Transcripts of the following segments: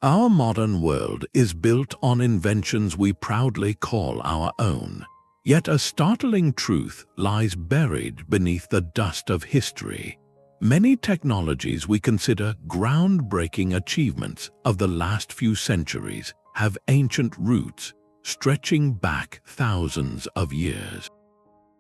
Our modern world is built on inventions we proudly call our own. Yet a startling truth lies buried beneath the dust of history. Many technologies we consider groundbreaking achievements of the last few centuries have ancient roots stretching back thousands of years.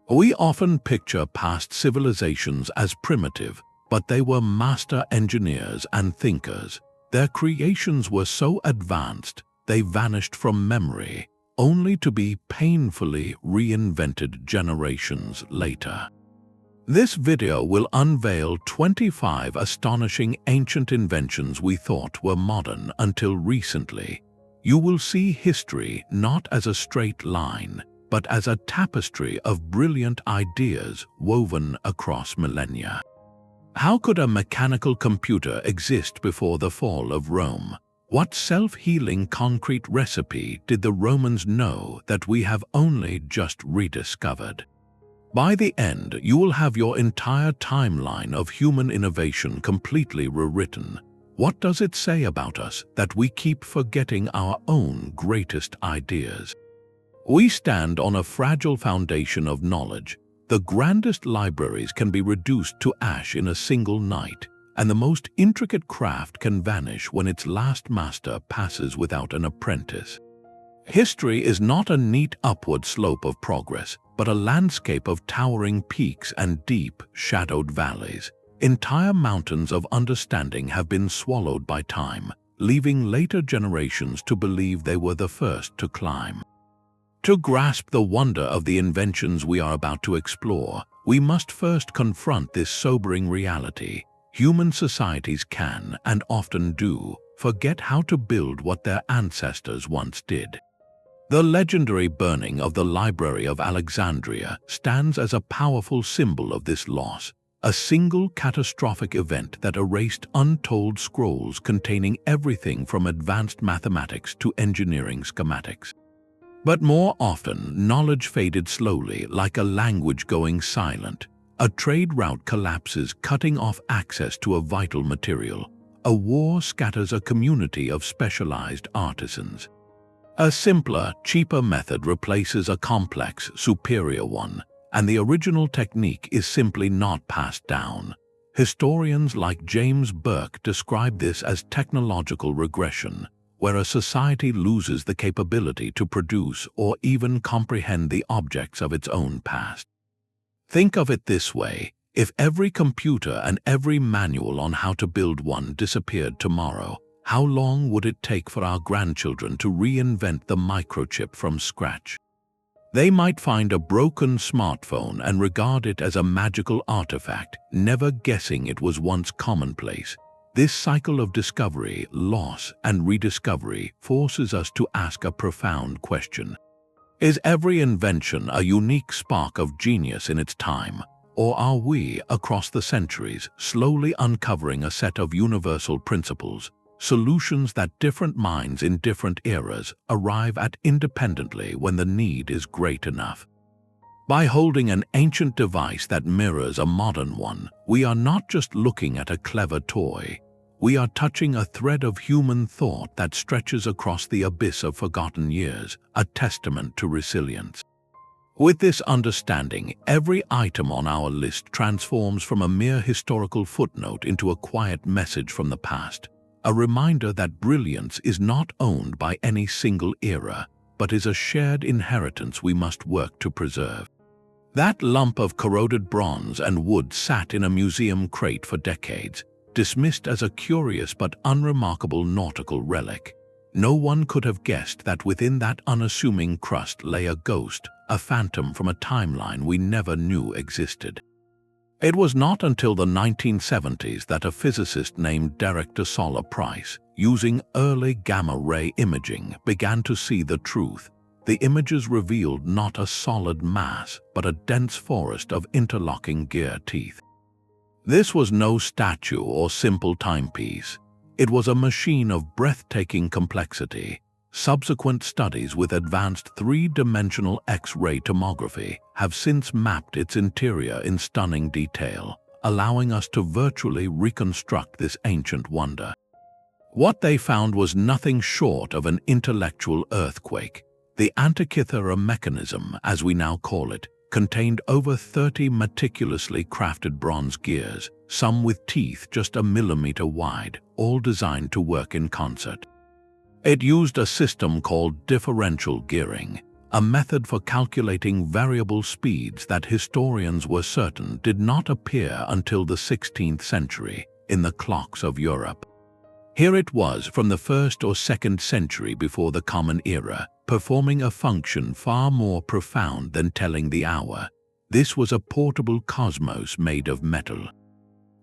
We often picture past civilizations as primitive, but they were master engineers and thinkers. Their creations were so advanced they vanished from memory, only to be painfully reinvented generations later. This video will unveil 25 astonishing ancient inventions we thought were modern until recently. You will see history not as a straight line, but as a tapestry of brilliant ideas woven across millennia. How could a mechanical computer exist before the fall of Rome? What self-healing concrete recipe did the Romans know that we have only just rediscovered? By the end, you will have your entire timeline of human innovation completely rewritten. What does it say about us that we keep forgetting our own greatest ideas? We stand on a fragile foundation of knowledge. The grandest libraries can be reduced to ash in a single night, and the most intricate craft can vanish when its last master passes without an apprentice. History is not a neat upward slope of progress, but a landscape of towering peaks and deep, shadowed valleys. Entire mountains of understanding have been swallowed by time, leaving later generations to believe they were the first to climb. To grasp the wonder of the inventions we are about to explore, we must first confront this sobering reality. Human societies can, and often do, forget how to build what their ancestors once did. The legendary burning of the Library of Alexandria stands as a powerful symbol of this loss, a single catastrophic event that erased untold scrolls containing everything from advanced mathematics to engineering schematics. But more often, knowledge faded slowly, like a language going silent. A trade route collapses, cutting off access to a vital material. A war scatters a community of specialized artisans. A simpler, cheaper method replaces a complex, superior one, and the original technique is simply not passed down. Historians like James Burke describe this as technological regression, where a society loses the capability to produce or even comprehend the objects of its own past. Think of it this way: if every computer and every manual on how to build one disappeared tomorrow, how long would it take for our grandchildren to reinvent the microchip from scratch? They might find a broken smartphone and regard it as a magical artifact, never guessing it was once commonplace. This cycle of discovery, loss, and rediscovery forces us to ask a profound question. Is every invention a unique spark of genius in its time, or are we, across the centuries, slowly uncovering a set of universal principles, solutions that different minds in different eras arrive at independently when the need is great enough? By holding an ancient device that mirrors a modern one, we are not just looking at a clever toy. We are touching a thread of human thought that stretches across the abyss of forgotten years, a testament to resilience. With this understanding, every item on our list transforms from a mere historical footnote into a quiet message from the past, a reminder that brilliance is not owned by any single era, but is a shared inheritance we must work to preserve. That lump of corroded bronze and wood sat in a museum crate for decades, dismissed as a curious but unremarkable nautical relic. No one could have guessed that within that unassuming crust lay a ghost, a phantom from a timeline we never knew existed. It was not until the 1970s that a physicist named Derek de Solla Price, using early gamma-ray imaging, began to see the truth. The images revealed not a solid mass, but a dense forest of interlocking gear teeth. This was no statue or simple timepiece. It was a machine of breathtaking complexity. Subsequent studies with advanced three-dimensional X-ray tomography have since mapped its interior in stunning detail, allowing us to virtually reconstruct this ancient wonder. What they found was nothing short of an intellectual earthquake. The Antikythera mechanism, as we now call it, contained over 30 meticulously crafted bronze gears, some with teeth just a millimeter wide, all designed to work in concert. It used a system called differential gearing, a method for calculating variable speeds that historians were certain did not appear until the 16th century in the clocks of Europe. Here it was from the 1st or 2nd century before the Common Era, performing a function far more profound than telling the hour. This was a portable cosmos made of metal.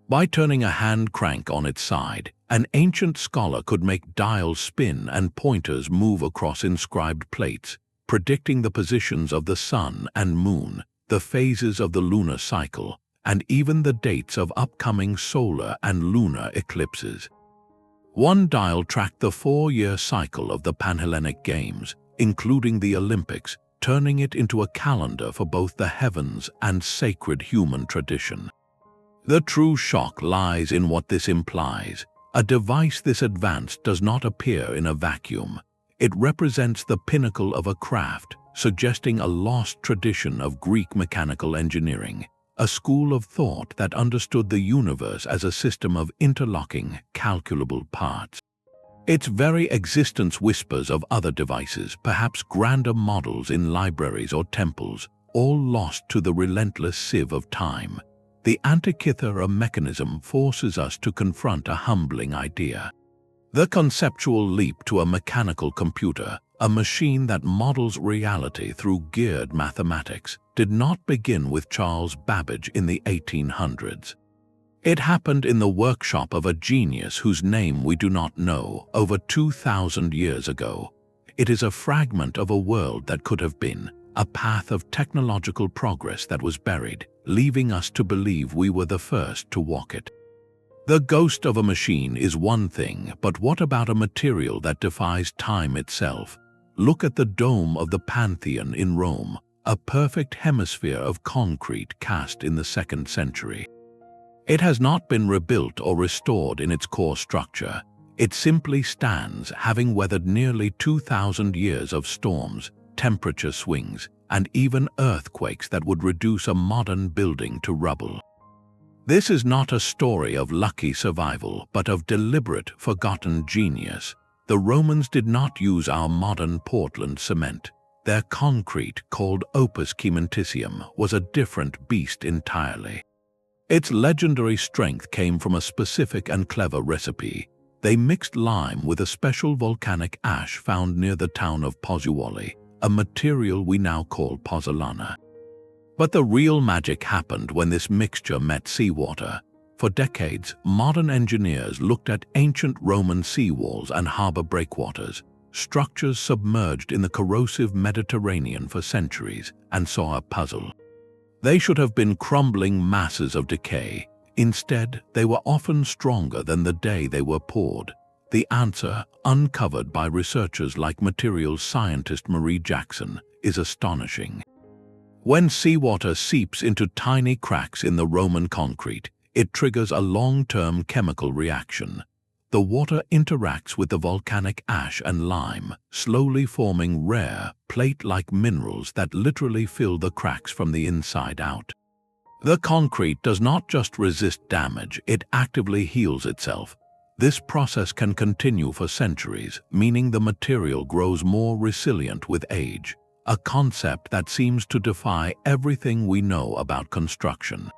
By turning a hand crank on its side, an ancient scholar could make dials spin and pointers move across inscribed plates, predicting the positions of the sun and moon, the phases of the lunar cycle, and even the dates of upcoming solar and lunar eclipses. One dial tracked the 4-year cycle of the Panhellenic Games, including the Olympics, turning it into a calendar for both the heavens and sacred human tradition. The true shock lies in what this implies. A device this advanced does not appear in a vacuum. It represents the pinnacle of a craft, suggesting a lost tradition of Greek mechanical engineering, a school of thought that understood the universe as a system of interlocking, calculable parts. Its very existence whispers of other devices, perhaps grander models in libraries or temples, all lost to the relentless sieve of time. The Antikythera mechanism forces us to confront a humbling idea. The conceptual leap to a mechanical computer, a machine that models reality through geared mathematics, did not begin with Charles Babbage in the 1800s. It happened in the workshop of a genius whose name we do not know, over 2,000 years ago. It is a fragment of a world that could have been, a path of technological progress that was buried, leaving us to believe we were the first to walk it. The ghost of a machine is one thing, but what about a material that defies time itself? Look at the dome of the Pantheon in Rome, a perfect hemisphere of concrete cast in the 2nd century. It has not been rebuilt or restored in its core structure. It simply stands, having weathered nearly 2,000 years of storms, temperature swings, and even earthquakes that would reduce a modern building to rubble. This is not a story of lucky survival, but of deliberate, forgotten genius. The Romans did not use our modern Portland cement. Their concrete, called opus cementitium, was a different beast entirely. Its legendary strength came from a specific and clever recipe. They mixed lime with a special volcanic ash found near the town of Pozzuoli, a material we now call pozzolana. But the real magic happened when this mixture met seawater. For decades, modern engineers looked at ancient Roman seawalls and harbor breakwaters, structures submerged in the corrosive Mediterranean for centuries, and saw a puzzle. They should have been crumbling masses of decay. Instead, they were often stronger than the day they were poured. The answer, uncovered by researchers like materials scientist Marie Jackson, is astonishing. When seawater seeps into tiny cracks in the Roman concrete, it triggers a long-term chemical reaction. The water interacts with the volcanic ash and lime, slowly forming rare, plate-like minerals that literally fill the cracks from the inside out. The concrete does not just resist damage, it actively heals itself. This process can continue for centuries, meaning the material grows more resilient with age, a concept that seems to defy everything we know about construction.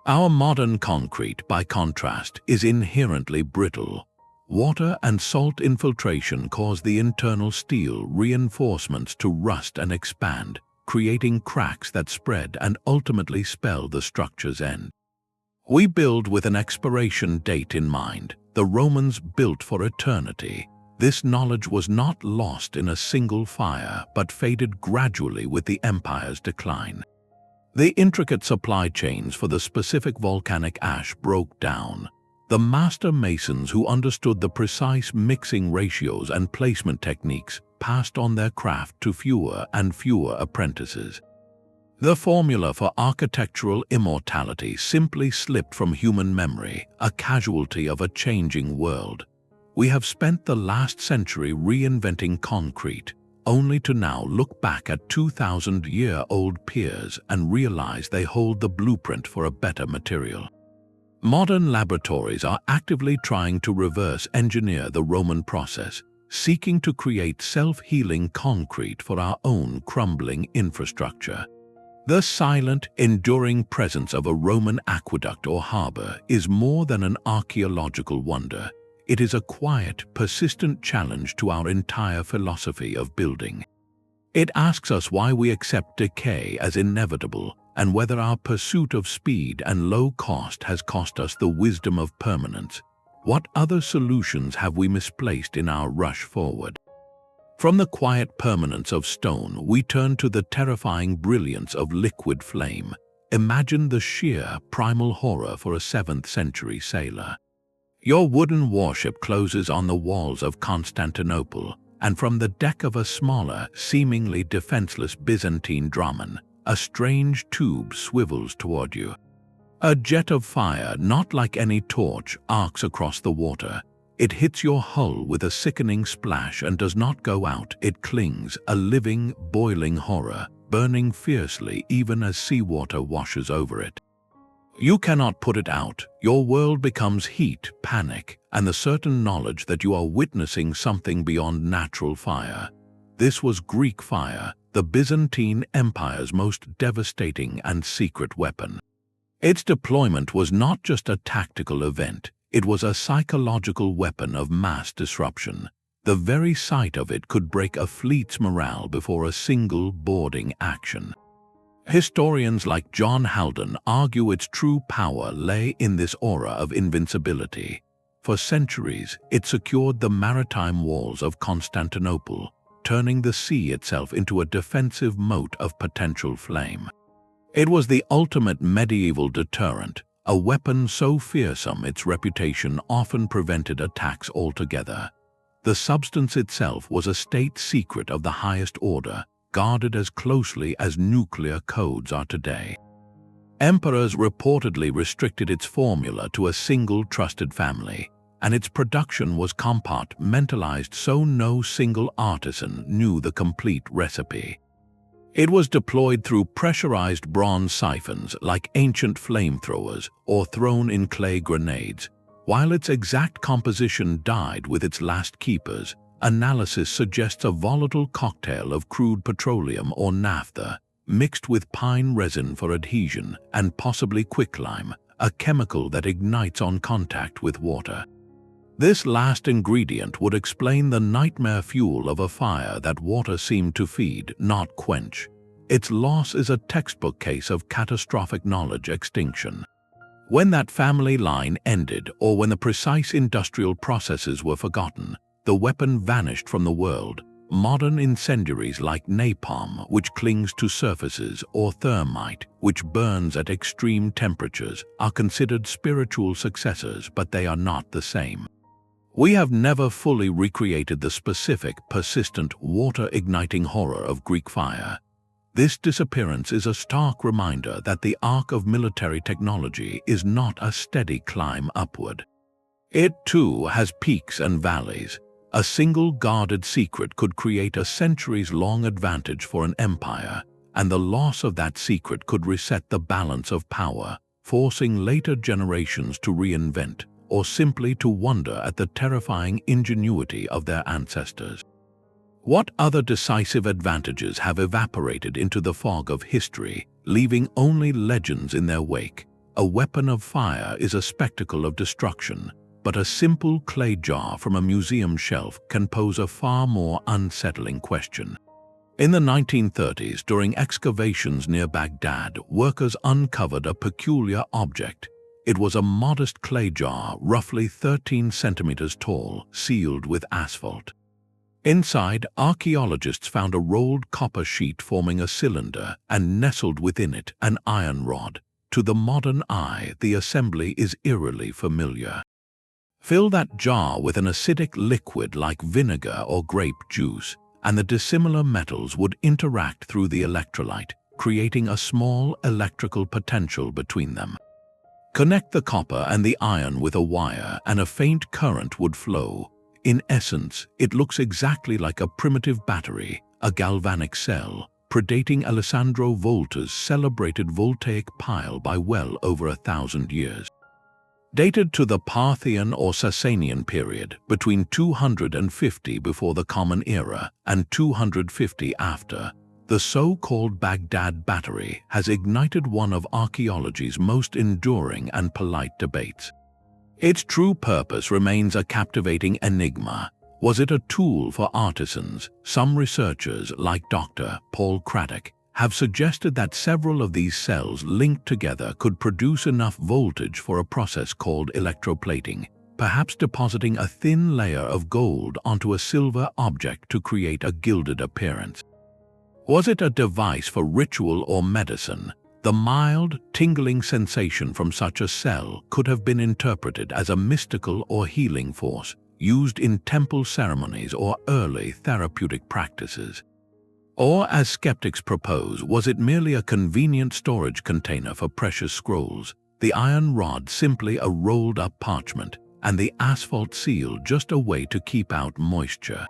Our modern concrete, by contrast, is inherently brittle. Water and salt infiltration cause the internal steel reinforcements to rust and expand, creating cracks that spread and ultimately spell the structure's end. We build with an expiration date in mind. The Romans built for eternity. This knowledge was not lost in a single fire, but faded gradually with the empire's decline. The intricate supply chains for the specific volcanic ash broke down. The master masons who understood the precise mixing ratios and placement techniques passed on their craft to fewer and fewer apprentices. The formula for architectural immortality simply slipped from human memory, a casualty of a changing world. We have spent the last century reinventing concrete, only to now look back at 2,000-year-old piers and realize they hold the blueprint for a better material. Modern laboratories are actively trying to reverse engineer the Roman process, seeking to create self-healing concrete for our own crumbling infrastructure. The silent, enduring presence of a Roman aqueduct or harbor is more than an archaeological wonder. It is a quiet, persistent challenge to our entire philosophy of building. It asks us why we accept decay as inevitable and whether our pursuit of speed and low cost has cost us the wisdom of permanence. What other solutions have we misplaced in our rush forward? From the quiet permanence of stone, we turn to the terrifying brilliance of liquid flame. Imagine the sheer, primal horror for a 7th century sailor. Your wooden warship closes on the walls of Constantinople, and from the deck of a smaller, seemingly defenseless Byzantine dromon, a strange tube swivels toward you. A jet of fire, not like any torch, arcs across the water. It hits your hull with a sickening splash and does not go out. It clings, a living, boiling horror, burning fiercely even as seawater washes over it. You cannot put it out. Your world becomes heat, panic, and the certain knowledge that you are witnessing something beyond natural fire. This was Greek fire, the Byzantine Empire's most devastating and secret weapon. Its deployment was not just a tactical event, it was a psychological weapon of mass disruption. The very sight of it could break a fleet's morale before a single boarding action. Historians like John Haldon argue its true power lay in this aura of invincibility. For centuries, it secured the maritime walls of Constantinople, turning the sea itself into a defensive moat of potential flame. It was the ultimate medieval deterrent, a weapon so fearsome its reputation often prevented attacks altogether. The substance itself was a state secret of the highest order, guarded as closely as nuclear codes are today. Emperors reportedly restricted its formula to a single trusted family, and its production was compartmentalized so no single artisan knew the complete recipe. It was deployed through pressurized bronze siphons like ancient flamethrowers or thrown in clay grenades. While its exact composition died with its last keepers, analysis suggests a volatile cocktail of crude petroleum or naphtha, mixed with pine resin for adhesion and possibly quicklime, a chemical that ignites on contact with water. This last ingredient would explain the nightmare fuel of a fire that water seemed to feed, not quench. Its loss is a textbook case of catastrophic knowledge extinction. When that family line ended, or when the precise industrial processes were forgotten, the weapon vanished from the world. Modern incendiaries like napalm, which clings to surfaces, or thermite, which burns at extreme temperatures, are considered spiritual successors, but they are not the same. We have never fully recreated the specific, persistent, water-igniting horror of Greek fire. This disappearance is a stark reminder that the arc of military technology is not a steady climb upward. It, too, has peaks and valleys. A single guarded secret could create a centuries-long advantage for an empire, and the loss of that secret could reset the balance of power, forcing later generations to reinvent, or simply to wonder at the terrifying ingenuity of their ancestors. What other decisive advantages have evaporated into the fog of history, leaving only legends in their wake? A weapon of fire is a spectacle of destruction, but a simple clay jar from a museum shelf can pose a far more unsettling question. In the 1930s, during excavations near Baghdad, workers uncovered a peculiar object. It was a modest clay jar, roughly 13 centimeters tall, sealed with asphalt. Inside, archaeologists found a rolled copper sheet forming a cylinder, and nestled within it, an iron rod. To the modern eye, the assembly is eerily familiar. Fill that jar with an acidic liquid like vinegar or grape juice, and the dissimilar metals would interact through the electrolyte, creating a small electrical potential between them. Connect the copper and the iron with a wire, and a faint current would flow. In essence, it looks exactly like a primitive battery, a galvanic cell, predating Alessandro Volta's celebrated voltaic pile by well over 1,000 years. Dated to the Parthian or Sasanian period, between 250 before the Common Era and 250 after, the so-called Baghdad Battery has ignited one of archaeology's most enduring and polite debates. Its true purpose remains a captivating enigma. Was it a tool for artisans? Some researchers, like Dr. Paul Craddock, have suggested that several of these cells linked together could produce enough voltage for a process called electroplating, perhaps depositing a thin layer of gold onto a silver object to create a gilded appearance. Was it a device for ritual or medicine? The mild, tingling sensation from such a cell could have been interpreted as a mystical or healing force, used in temple ceremonies or early therapeutic practices. Or, as skeptics propose, was it merely a convenient storage container for precious scrolls, the iron rod simply a rolled-up parchment, and the asphalt seal just a way to keep out moisture?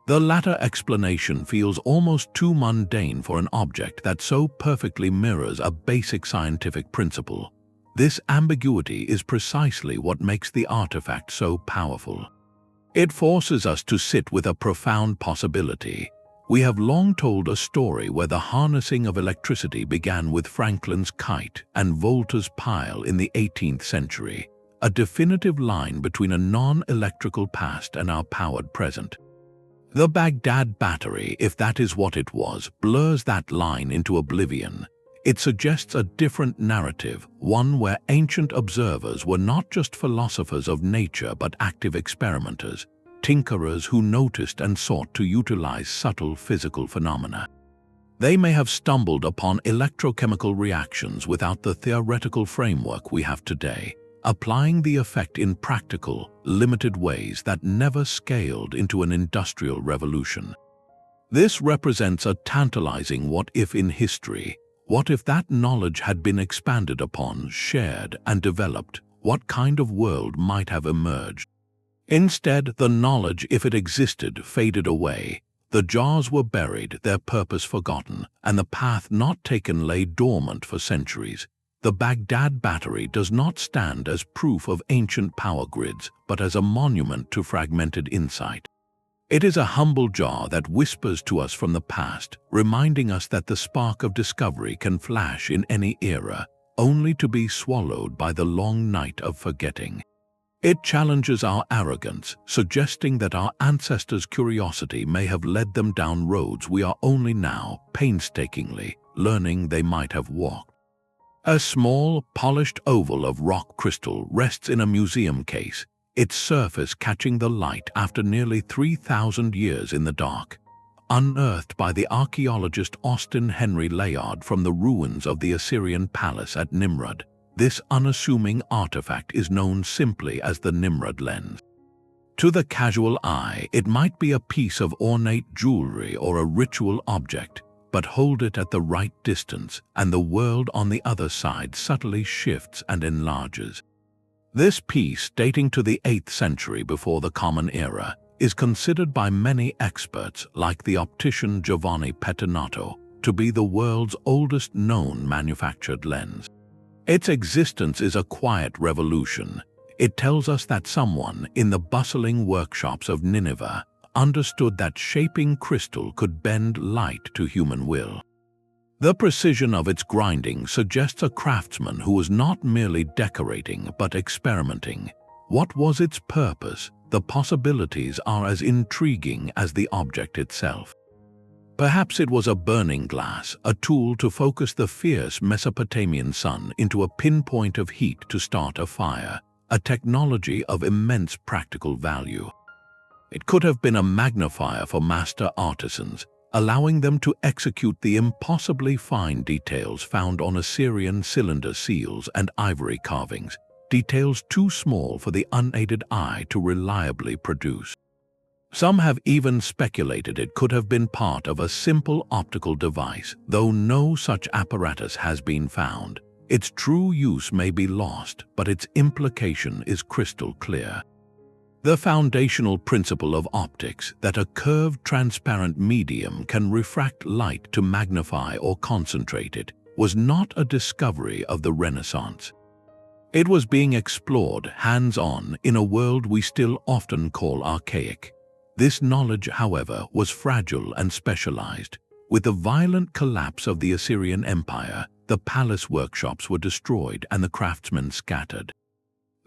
The latter explanation feels almost too mundane for an object that so perfectly mirrors a basic scientific principle. This ambiguity is precisely what makes the artifact so powerful. It forces us to sit with a profound possibility. We have long told a story where the harnessing of electricity began with Franklin's kite and Volta's pile in the 18th century, a definitive line between a non-electrical past and our powered present. The Baghdad Battery, if that is what it was, blurs that line into oblivion. It suggests a different narrative, one where ancient observers were not just philosophers of nature but active experimenters, tinkerers who noticed and sought to utilize subtle physical phenomena. They may have stumbled upon electrochemical reactions without the theoretical framework we have today, applying the effect in practical, limited ways that never scaled into an industrial revolution. This represents a tantalizing what-if in history. What if that knowledge had been expanded upon, shared, and developed? What kind of world might have emerged? Instead, the knowledge, if it existed, faded away. The jars were buried, their purpose forgotten, and the path not taken lay dormant for centuries. The Baghdad Battery does not stand as proof of ancient power grids, but as a monument to fragmented insight. It is a humble jar that whispers to us from the past, reminding us that the spark of discovery can flash in any era, only to be swallowed by the long night of forgetting. It challenges our arrogance, suggesting that our ancestors' curiosity may have led them down roads we are only now, painstakingly, learning they might have walked. A small, polished oval of rock crystal rests in a museum case, its surface catching the light after nearly 3,000 years in the dark. Unearthed by the archaeologist Austin Henry Layard from the ruins of the Assyrian palace at Nimrud, this unassuming artifact is known simply as the Nimrud lens. To the casual eye, it might be a piece of ornate jewelry or a ritual object, but hold it at the right distance, and the world on the other side subtly shifts and enlarges. This piece, dating to the 8th century before the Common Era, is considered by many experts, like the optician Giovanni Pettinato, to be the world's oldest known manufactured lens. Its existence is a quiet revolution. It tells us that someone in the bustling workshops of Nineveh understood that shaping crystal could bend light to human will. The precision of its grinding suggests a craftsman who was not merely decorating but experimenting. What was its purpose? The possibilities are as intriguing as the object itself. Perhaps it was a burning glass, a tool to focus the fierce Mesopotamian sun into a pinpoint of heat to start a fire, a technology of immense practical value. It could have been a magnifier for master artisans, allowing them to execute the impossibly fine details found on Assyrian cylinder seals and ivory carvings, details too small for the unaided eye to reliably produce. Some have even speculated it could have been part of a simple optical device, though no such apparatus has been found. Its true use may be lost, but its implication is crystal clear. The foundational principle of optics, that a curved transparent medium can refract light to magnify or concentrate it, was not a discovery of the Renaissance. It was being explored hands-on in a world we still often call archaic. This knowledge, however, was fragile and specialized. With the violent collapse of the Assyrian Empire, the palace workshops were destroyed and the craftsmen scattered.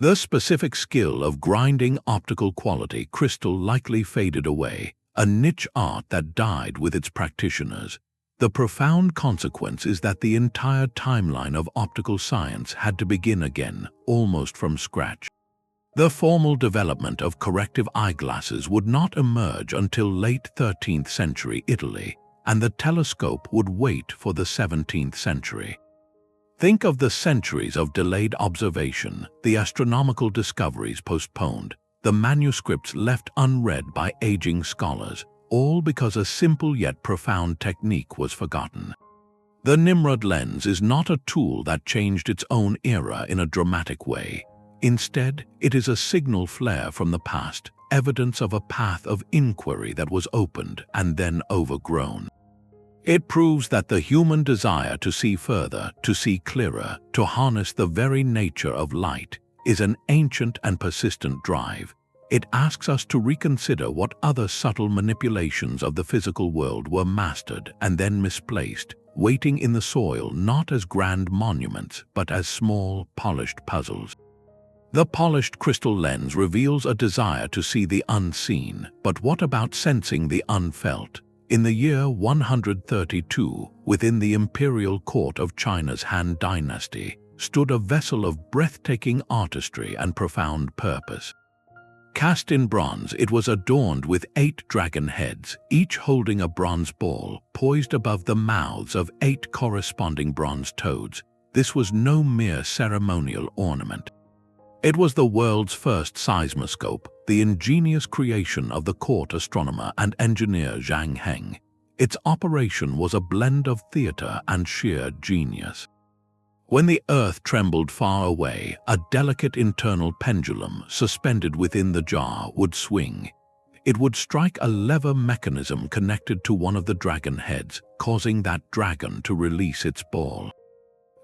The specific skill of grinding optical quality crystal likely faded away, a niche art that died with its practitioners. The profound consequence is that the entire timeline of optical science had to begin again, almost from scratch. The formal development of corrective eyeglasses would not emerge until late 13th century Italy, and the telescope would wait for the 17th century. Think of the centuries of delayed observation, the astronomical discoveries postponed, the manuscripts left unread by aging scholars, all because a simple yet profound technique was forgotten. The Nimrud lens is not a tool that changed its own era in a dramatic way. Instead, it is a signal flare from the past, evidence of a path of inquiry that was opened and then overgrown. It proves that the human desire to see further, to see clearer, to harness the very nature of light, is an ancient and persistent drive. It asks us to reconsider what other subtle manipulations of the physical world were mastered and then misplaced, waiting in the soil not as grand monuments but as small, polished puzzles. The polished crystal lens reveals a desire to see the unseen, but what about sensing the unfelt? In the year 132, within the imperial court of China's Han Dynasty, stood a vessel of breathtaking artistry and profound purpose. Cast in bronze, it was adorned with 8 dragon heads, each holding a bronze ball, poised above the mouths of 8 corresponding bronze toads. This was no mere ceremonial ornament. It was the world's first seismoscope, the ingenious creation of the court astronomer and engineer Zhang Heng. Its operation was a blend of theater and sheer genius. When the earth trembled far away, a delicate internal pendulum suspended within the jar would swing. It would strike a lever mechanism connected to one of the dragon heads, causing that dragon to release its ball.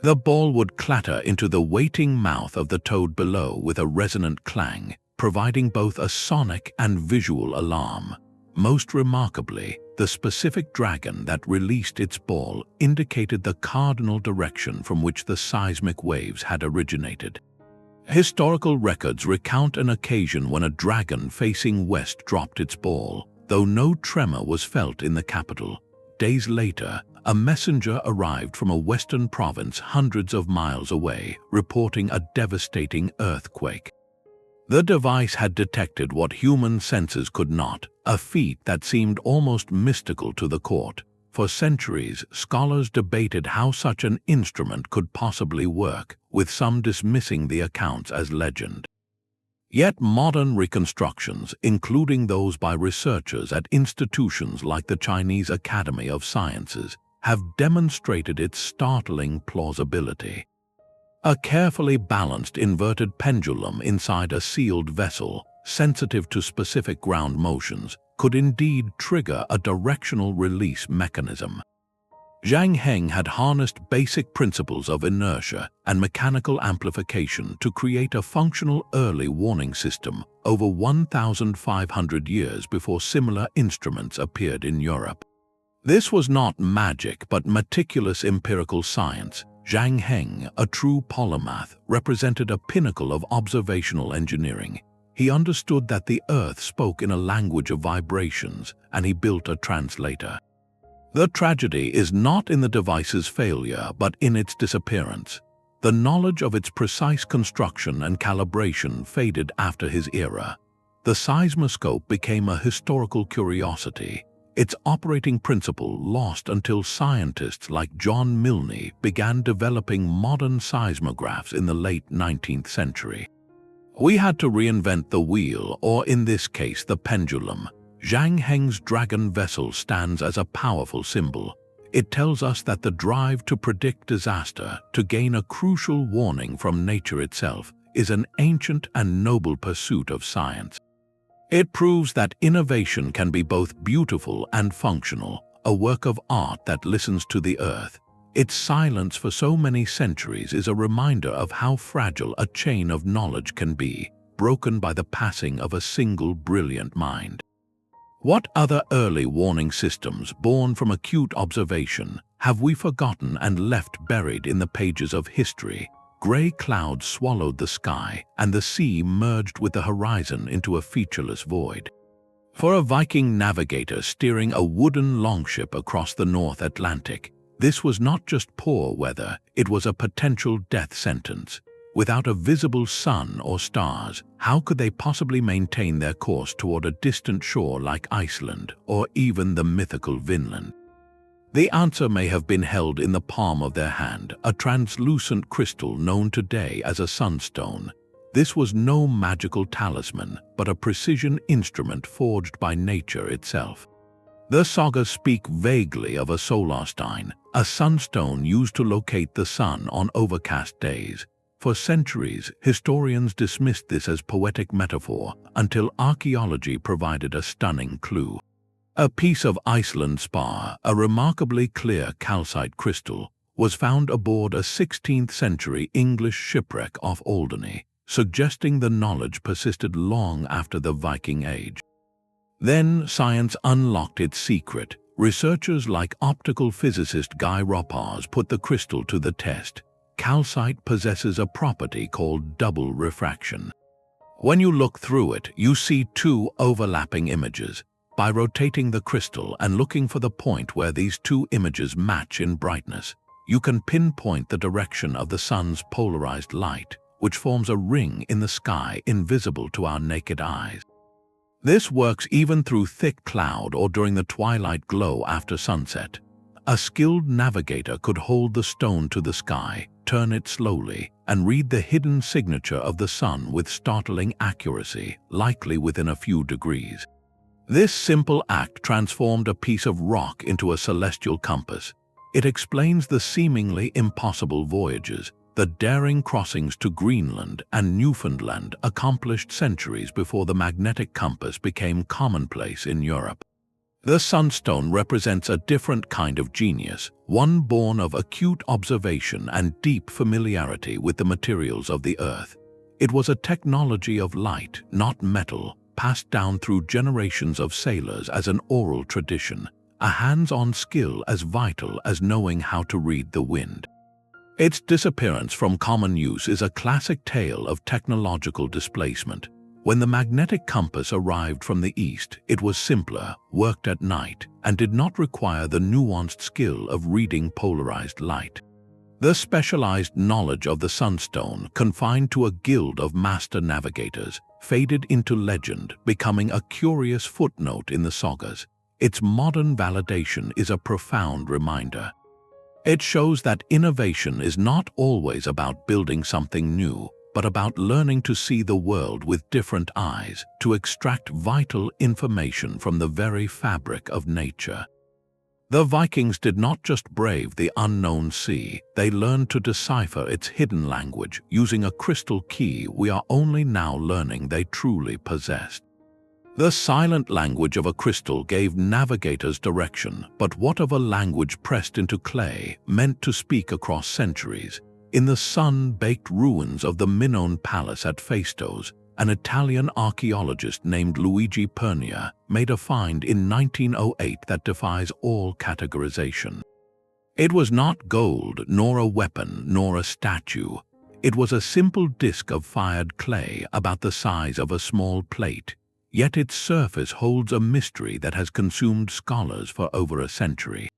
The ball would clatter into the waiting mouth of the toad below with a resonant clang, providing both a sonic and visual alarm. Most remarkably, the specific dragon that released its ball indicated the cardinal direction from which the seismic waves had originated. Historical records recount an occasion when a dragon facing west dropped its ball, though no tremor was felt in the capital. Days later, a messenger arrived from a western province hundreds of miles away, reporting a devastating earthquake. The device had detected what human senses could not, a feat that seemed almost mystical to the court. For centuries, scholars debated how such an instrument could possibly work, with some dismissing the accounts as legend. Yet modern reconstructions, including those by researchers at institutions like the Chinese Academy of Sciences, have demonstrated its startling plausibility. A carefully balanced inverted pendulum inside a sealed vessel, sensitive to specific ground motions, could indeed trigger a directional release mechanism. Zhang Heng had harnessed basic principles of inertia and mechanical amplification to create a functional early warning system over 1,500 years before similar instruments appeared in Europe. This was not magic but meticulous empirical science. Zhang Heng, a true polymath, represented a pinnacle of observational engineering. He understood that the Earth spoke in a language of vibrations, and he built a translator. The tragedy is not in the device's failure, but in its disappearance. The knowledge of its precise construction and calibration faded after his era. The seismoscope became a historical curiosity, its operating principle lost until scientists like John Milne began developing modern seismographs in the late 19th century. We had to reinvent the wheel, or in this case the pendulum. Zhang Heng's dragon vessel stands as a powerful symbol. It tells us that the drive to predict disaster, to gain a crucial warning from nature itself, is an ancient and noble pursuit of science. It proves that innovation can be both beautiful and functional, a work of art that listens to the earth. Its silence for so many centuries is a reminder of how fragile a chain of knowledge can be, broken by the passing of a single brilliant mind. What other early warning systems, born from acute observation, have we forgotten and left buried in the pages of history? Grey clouds swallowed the sky, and the sea merged with the horizon into a featureless void. For a Viking navigator steering a wooden longship across the North Atlantic, this was not just poor weather, it was a potential death sentence. Without a visible sun or stars, how could they possibly maintain their course toward a distant shore like Iceland or even the mythical Vinland? The answer may have been held in the palm of their hand, a translucent crystal known today as a sunstone. This was no magical talisman, but a precision instrument forged by nature itself. The sagas speak vaguely of a solarstein, a sunstone used to locate the sun on overcast days. For centuries, historians dismissed this as poetic metaphor until archaeology provided a stunning clue. A piece of Iceland spar, a remarkably clear calcite crystal, was found aboard a 16th-century English shipwreck off Alderney, suggesting the knowledge persisted long after the Viking Age. Then science unlocked its secret. Researchers like optical physicist Guy Roppars put the crystal to the test. Calcite possesses a property called double refraction. When you look through it, you see two overlapping images. By rotating the crystal and looking for the point where these two images match in brightness, you can pinpoint the direction of the sun's polarized light, which forms a ring in the sky invisible to our naked eyes. This works even through thick cloud or during the twilight glow after sunset. A skilled navigator could hold the stone to the sky, turn it slowly, and read the hidden signature of the sun with startling accuracy, likely within a few degrees. This simple act transformed a piece of rock into a celestial compass. It explains the seemingly impossible voyages, the daring crossings to Greenland and Newfoundland accomplished centuries before the magnetic compass became commonplace in Europe. The sunstone represents a different kind of genius, one born of acute observation and deep familiarity with the materials of the earth. It was a technology of light, not metal, passed down through generations of sailors as an oral tradition, a hands-on skill as vital as knowing how to read the wind. Its disappearance from common use is a classic tale of technological displacement. When the magnetic compass arrived from the east, it was simpler, worked at night, and did not require the nuanced skill of reading polarized light. The specialized knowledge of the sunstone, confined to a guild of master navigators, faded into legend, becoming a curious footnote in the sagas. Its modern validation is a profound reminder. It shows that innovation is not always about building something new, but about learning to see the world with different eyes, to extract vital information from the very fabric of nature. The Vikings did not just brave the unknown sea, they learned to decipher its hidden language using a crystal key we are only now learning they truly possessed. The silent language of a crystal gave navigators direction, but what of a language pressed into clay, meant to speak across centuries? In the sun-baked ruins of the Minoan palace at Phaistos, an Italian archaeologist named Luigi Pernia made a find in 1908 that defies all categorization. It was not gold, nor a weapon, nor a statue. It was a simple disc of fired clay about the size of a small plate, yet its surface holds a mystery that has consumed scholars for over a century.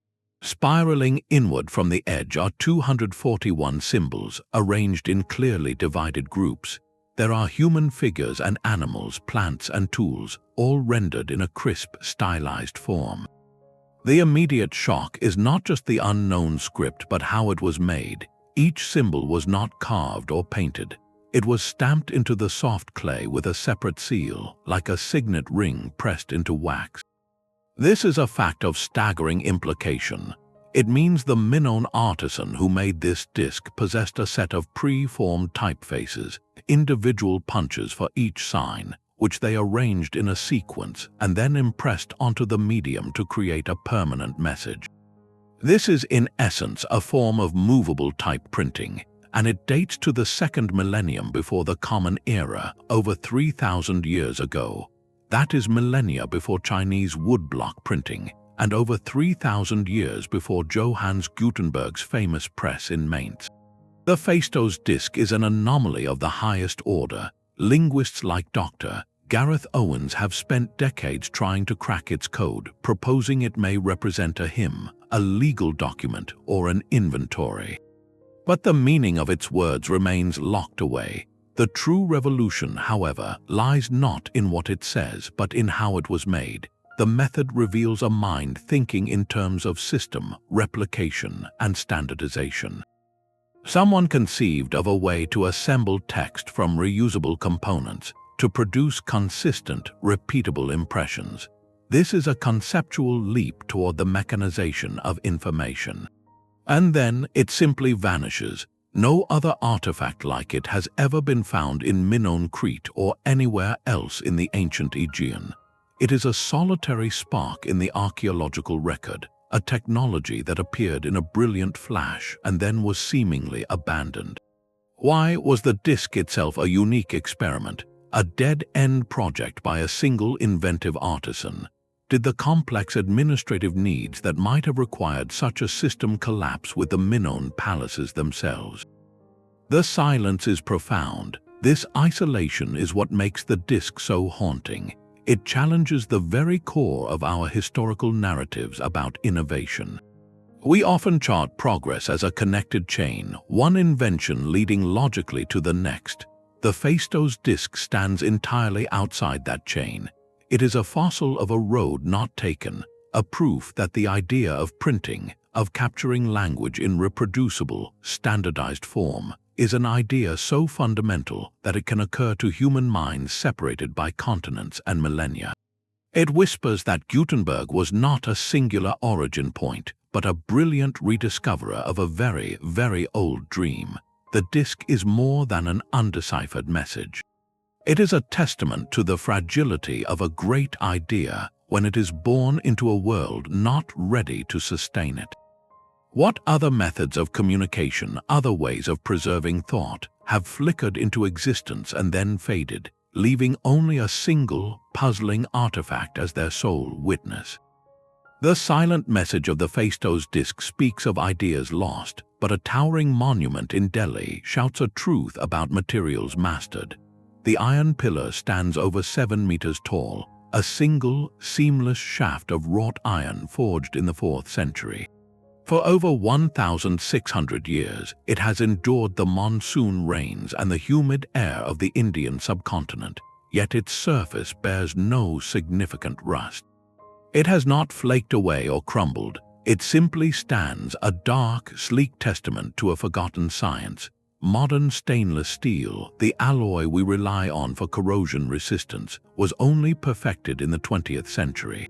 Spiraling inward from the edge are 241 symbols arranged in clearly divided groups. There are human figures and animals, plants and tools, all rendered in a crisp, stylized form. The immediate shock is not just the unknown script, but how it was made. Each symbol was not carved or painted. It was stamped into the soft clay with a separate seal, like a signet ring pressed into wax. This is a fact of staggering implication. It means the Minoan artisan who made this disc possessed a set of pre-formed typefaces, individual punches for each sign, which they arranged in a sequence and then impressed onto the medium to create a permanent message. This is in essence a form of movable type printing, and it dates to the second millennium before the Common Era, over 3,000 years ago. That is millennia before Chinese woodblock printing, and over 3,000 years before Johannes Gutenberg's famous press in Mainz. The Phaistos disk is an anomaly of the highest order. Linguists like Dr. Gareth Owens have spent decades trying to crack its code, proposing it may represent a hymn, a legal document, or an inventory. But the meaning of its words remains locked away. The true revolution, however, lies not in what it says, but in how it was made. The method reveals a mind thinking in terms of system, replication, and standardization. Someone conceived of a way to assemble text from reusable components to produce consistent, repeatable impressions. This is a conceptual leap toward the mechanization of information. And then it simply vanishes. No other artifact like it has ever been found in Minoan Crete or anywhere else in the ancient Aegean. It is a solitary spark in the archaeological record, a technology that appeared in a brilliant flash and then was seemingly abandoned. Why was the disk itself a unique experiment, a dead-end project by a single inventive artisan? Did the complex administrative needs that might have required such a system collapse with the Minoan palaces themselves? The silence is profound. This isolation is what makes the disk so haunting. It challenges the very core of our historical narratives about innovation. We often chart progress as a connected chain, one invention leading logically to the next. The Phaistos disk stands entirely outside that chain. It is a fossil of a road not taken, a proof that the idea of printing, of capturing language in reproducible, standardized form, is an idea so fundamental that it can occur to human minds separated by continents and millennia. It whispers that Gutenberg was not a singular origin point, but a brilliant rediscoverer of a very, very old dream. The disk is more than an undeciphered message. It is a testament to the fragility of a great idea when it is born into a world not ready to sustain it. What other methods of communication, other ways of preserving thought, have flickered into existence and then faded, leaving only a single, puzzling artifact as their sole witness? The silent message of the Phaistos disk speaks of ideas lost, but a towering monument in Delhi shouts a truth about materials mastered. The iron pillar stands over 7 meters tall, a single, seamless shaft of wrought iron forged in the 4th century. For over 1,600 years, it has endured the monsoon rains and the humid air of the Indian subcontinent, yet its surface bears no significant rust. It has not flaked away or crumbled. It simply stands, a dark, sleek testament to a forgotten science. Modern stainless steel, the alloy we rely on for corrosion resistance, was only perfected in the 20th century.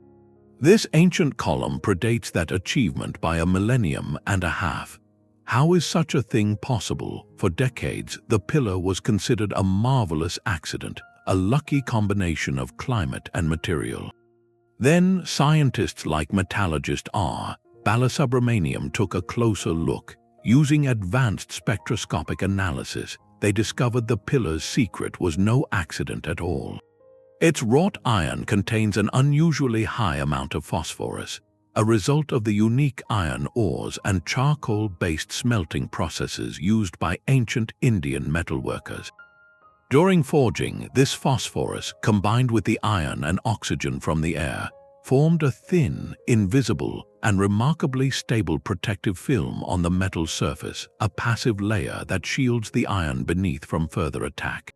This ancient column predates that achievement by a millennium and a half. How is such a thing possible? For decades, the pillar was considered a marvelous accident, a lucky combination of climate and material. Then, scientists like metallurgist R. Balasubramaniam took a closer look. Using advanced spectroscopic analysis, they discovered the pillar's secret was no accident at all. Its wrought iron contains an unusually high amount of phosphorus, a result of the unique iron ores and charcoal-based smelting processes used by ancient Indian metalworkers. During forging, this phosphorus, combined with the iron and oxygen from the air, formed a thin, invisible, and remarkably stable protective film on the metal surface, a passive layer that shields the iron beneath from further attack.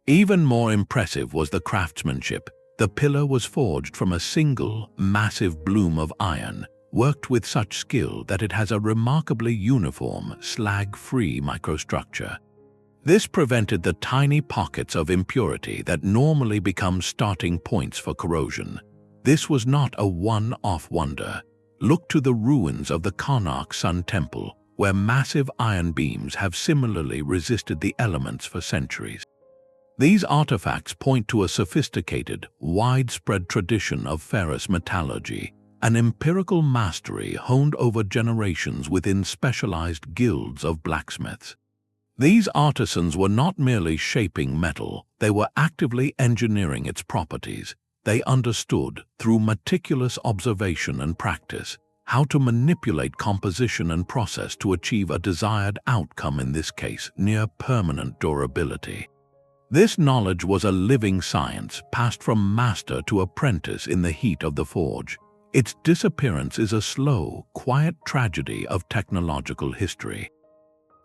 Even more impressive was the craftsmanship. The pillar was forged from a single, massive bloom of iron, worked with such skill that it has a remarkably uniform, slag-free microstructure. This prevented the tiny pockets of impurity that normally become starting points for corrosion. This was not a one-off wonder. Look to the ruins of the Konark Sun Temple, where massive iron beams have similarly resisted the elements for centuries. These artifacts point to a sophisticated, widespread tradition of ferrous metallurgy, an empirical mastery honed over generations within specialized guilds of blacksmiths. These artisans were not merely shaping metal, they were actively engineering its properties. They understood, through meticulous observation and practice, how to manipulate composition and process to achieve a desired outcome, in this case, near permanent durability. This knowledge was a living science, passed from master to apprentice in the heat of the forge. Its disappearance is a slow, quiet tragedy of technological history.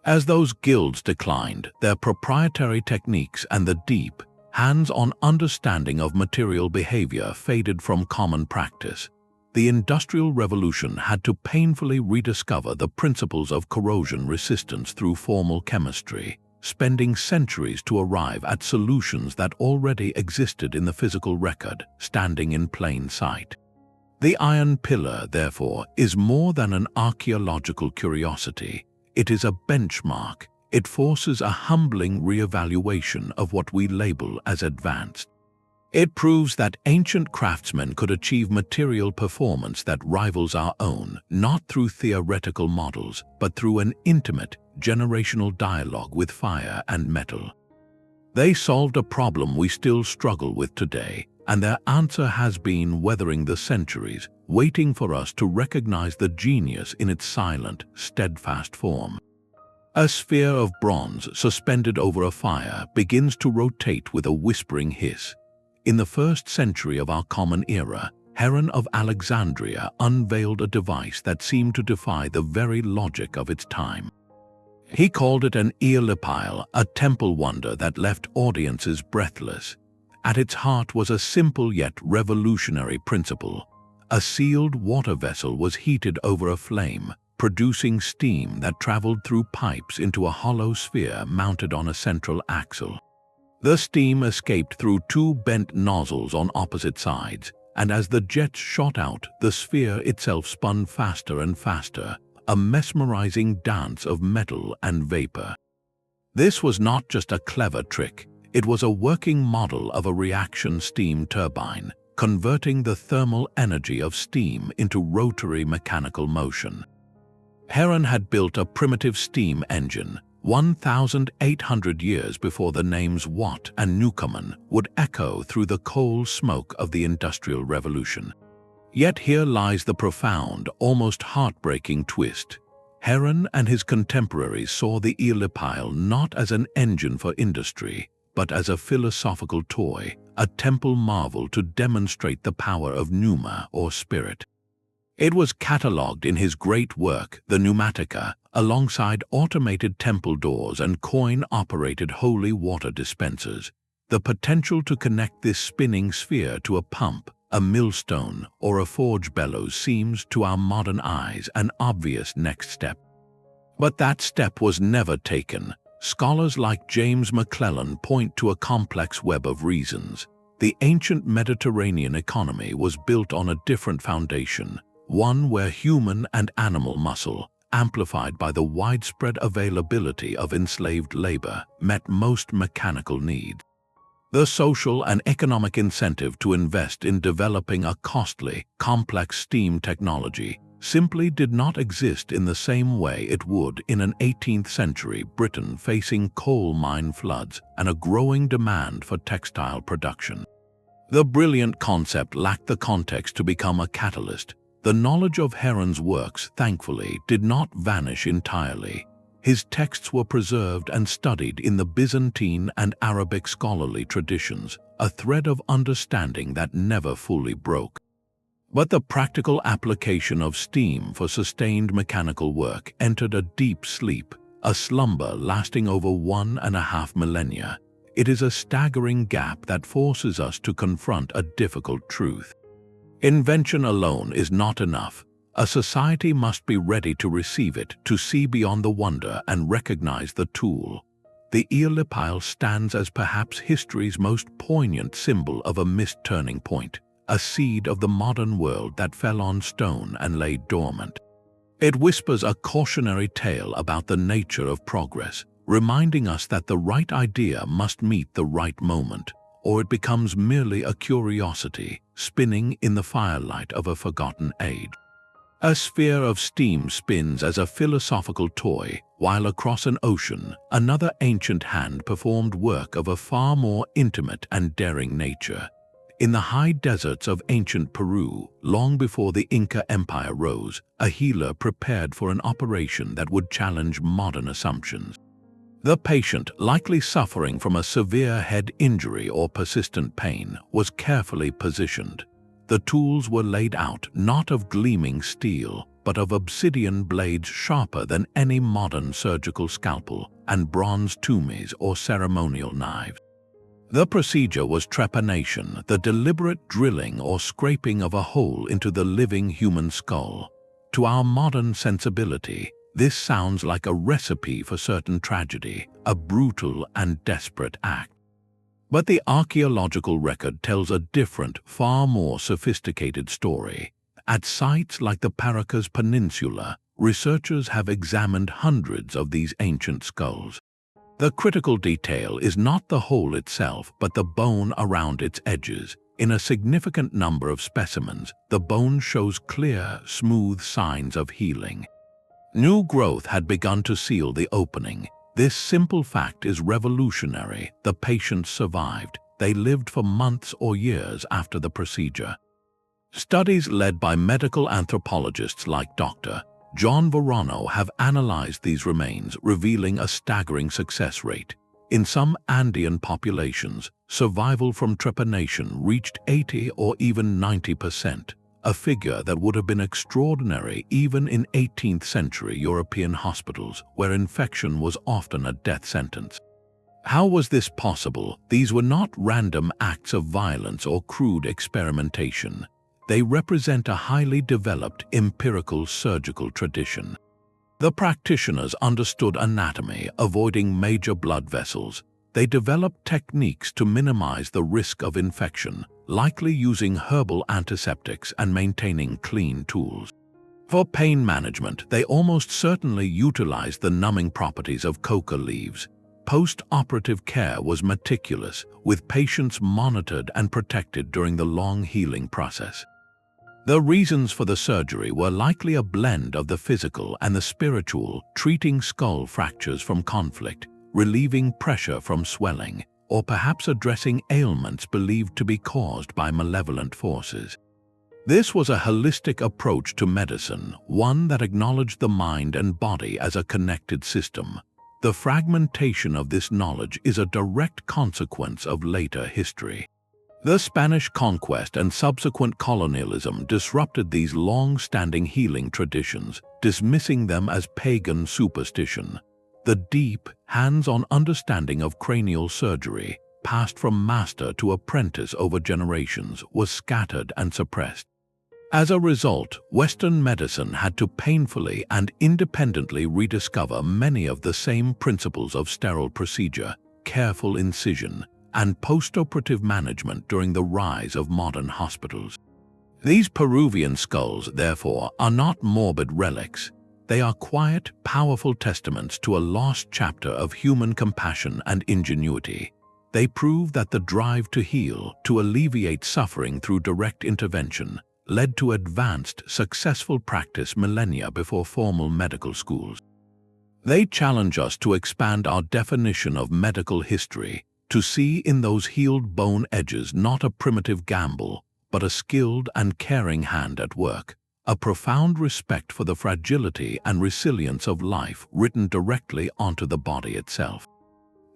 As those guilds declined, their proprietary techniques and the deep, hands-on understanding of material behavior faded from common practice. The Industrial Revolution had to painfully rediscover the principles of corrosion resistance through formal chemistry, spending centuries to arrive at solutions that already existed in the physical record, standing in plain sight. The iron pillar, therefore, is more than an archaeological curiosity. It is a benchmark. It forces a humbling re-evaluation of what we label as advanced. It proves that ancient craftsmen could achieve material performance that rivals our own, not through theoretical models, but through an intimate, generational dialogue with fire and metal. They solved a problem we still struggle with today, and their answer has been weathering the centuries, waiting for us to recognize the genius in its silent, steadfast form. A sphere of bronze suspended over a fire begins to rotate with a whispering hiss. In the 1st century of our common era, Heron of Alexandria unveiled a device that seemed to defy the very logic of its time. He called it an Aeolipile, a temple wonder that left audiences breathless. At its heart was a simple yet revolutionary principle. A sealed water vessel was heated over a flame, producing steam that traveled through pipes into a hollow sphere mounted on a central axle. The steam escaped through 2 bent nozzles on opposite sides, and as the jets shot out, the sphere itself spun faster and faster, a mesmerizing dance of metal and vapor. This was not just a clever trick, it was a working model of a reaction steam turbine, converting the thermal energy of steam into rotary mechanical motion. Heron had built a primitive steam engine, 1,800 years before the names Watt and Newcomen would echo through the coal smoke of the Industrial Revolution. Yet here lies the profound, almost heartbreaking twist. Heron and his contemporaries saw the Aeolipile not as an engine for industry, but as a philosophical toy, a temple marvel to demonstrate the power of pneuma or spirit. It was catalogued in his great work, the Pneumatica, alongside automated temple doors and coin-operated holy water dispensers. The potential to connect this spinning sphere to a pump, a millstone, or a forge bellows seems, to our modern eyes, an obvious next step. But that step was never taken. Scholars like James McClellan point to a complex web of reasons. The ancient Mediterranean economy was built on a different foundation, one where human and animal muscle, amplified by the widespread availability of enslaved labor, met most mechanical needs. The social and economic incentive to invest in developing a costly, complex steam technology simply did not exist in the same way it would in an 18th century Britain facing coal mine floods and a growing demand for textile production. The brilliant concept lacked the context to become a catalyst. The knowledge of Heron's works, thankfully, did not vanish entirely. His texts were preserved and studied in the Byzantine and Arabic scholarly traditions, a thread of understanding that never fully broke. But the practical application of steam for sustained mechanical work entered a deep sleep, a slumber lasting over 1.5 millennia. It is a staggering gap that forces us to confront a difficult truth. Invention alone is not enough. A society must be ready to receive it, to see beyond the wonder and recognize the tool. The Aeolipile stands as perhaps history's most poignant symbol of a missed turning point, a seed of the modern world that fell on stone and lay dormant. It whispers a cautionary tale about the nature of progress, reminding us that the right idea must meet the right moment, or it becomes merely a curiosity spinning in the firelight of a forgotten age. A sphere of steam spins as a philosophical toy, while across an ocean, another ancient hand performed work of a far more intimate and daring nature. In the high deserts of ancient Peru, long before the Inca Empire rose, a healer prepared for an operation that would challenge modern assumptions. The patient, likely suffering from a severe head injury or persistent pain, was carefully positioned. The tools were laid out not of gleaming steel, but of obsidian blades sharper than any modern surgical scalpel, and bronze tumes or ceremonial knives. The procedure was trepanation, the deliberate drilling or scraping of a hole into the living human skull. To our modern sensibility, this sounds like a recipe for certain tragedy, a brutal and desperate act. But the archaeological record tells a different, far more sophisticated story. At sites like the Paracas Peninsula, researchers have examined hundreds of these ancient skulls. The critical detail is not the hole itself, but the bone around its edges. In a significant number of specimens, the bone shows clear, smooth signs of healing. New growth had begun to seal the opening. This simple fact is revolutionary. The patients survived. They lived for months or years after the procedure. Studies led by medical anthropologists like Dr. John Verano have analyzed these remains, revealing a staggering success rate. In some Andean populations, survival from trepanation reached 80 or even 90%, a figure that would have been extraordinary even in 18th century European hospitals, where infection was often a death sentence. How was this possible? These were not random acts of violence or crude experimentation. They represent a highly developed empirical surgical tradition. The practitioners understood anatomy, avoiding major blood vessels. They developed techniques to minimize the risk of infection, likely using herbal antiseptics and maintaining clean tools. For pain management, they almost certainly utilized the numbing properties of coca leaves. Post-operative care was meticulous, with patients monitored and protected during the long healing process. The reasons for the surgery were likely a blend of the physical and the spiritual, treating skull fractures from conflict, relieving pressure from swelling, or perhaps addressing ailments believed to be caused by malevolent forces. This was a holistic approach to medicine, one that acknowledged the mind and body as a connected system. The fragmentation of this knowledge is a direct consequence of later history. The Spanish conquest and subsequent colonialism disrupted these long-standing healing traditions, dismissing them as pagan superstition. The deep, hands-on understanding of cranial surgery, passed from master to apprentice over generations, was scattered and suppressed. As a result, Western medicine had to painfully and independently rediscover many of the same principles of sterile procedure, careful incision, and postoperative management during the rise of modern hospitals. These Peruvian skulls, therefore, are not morbid relics. They are quiet, powerful testaments to a lost chapter of human compassion and ingenuity. They prove that the drive to heal, to alleviate suffering through direct intervention, led to advanced, successful practice millennia before formal medical schools. They challenge us to expand our definition of medical history, to see in those healed bone edges not a primitive gamble, but a skilled and caring hand at work, a profound respect for the fragility and resilience of life written directly onto the body itself.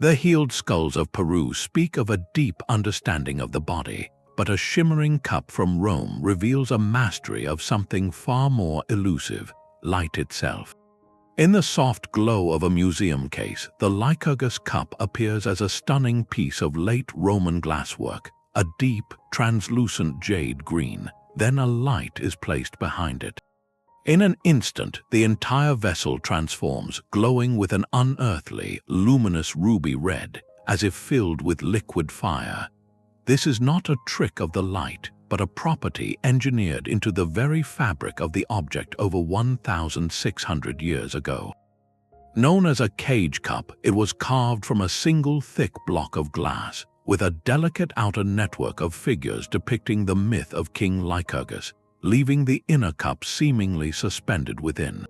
The healed skulls of Peru speak of a deep understanding of the body, but a shimmering cup from Rome reveals a mastery of something far more elusive, light itself. In the soft glow of a museum case, the Lycurgus cup appears as a stunning piece of late Roman glasswork, a deep, translucent jade green. Then a light is placed behind it. In an instant, the entire vessel transforms, glowing with an unearthly, luminous ruby red, as if filled with liquid fire. This is not a trick of the light, but a property engineered into the very fabric of the object over 1,600 years ago. Known as a cage cup, it was carved from a single thick block of glass, with a delicate outer network of figures depicting the myth of King Lycurgus, leaving the inner cup seemingly suspended within.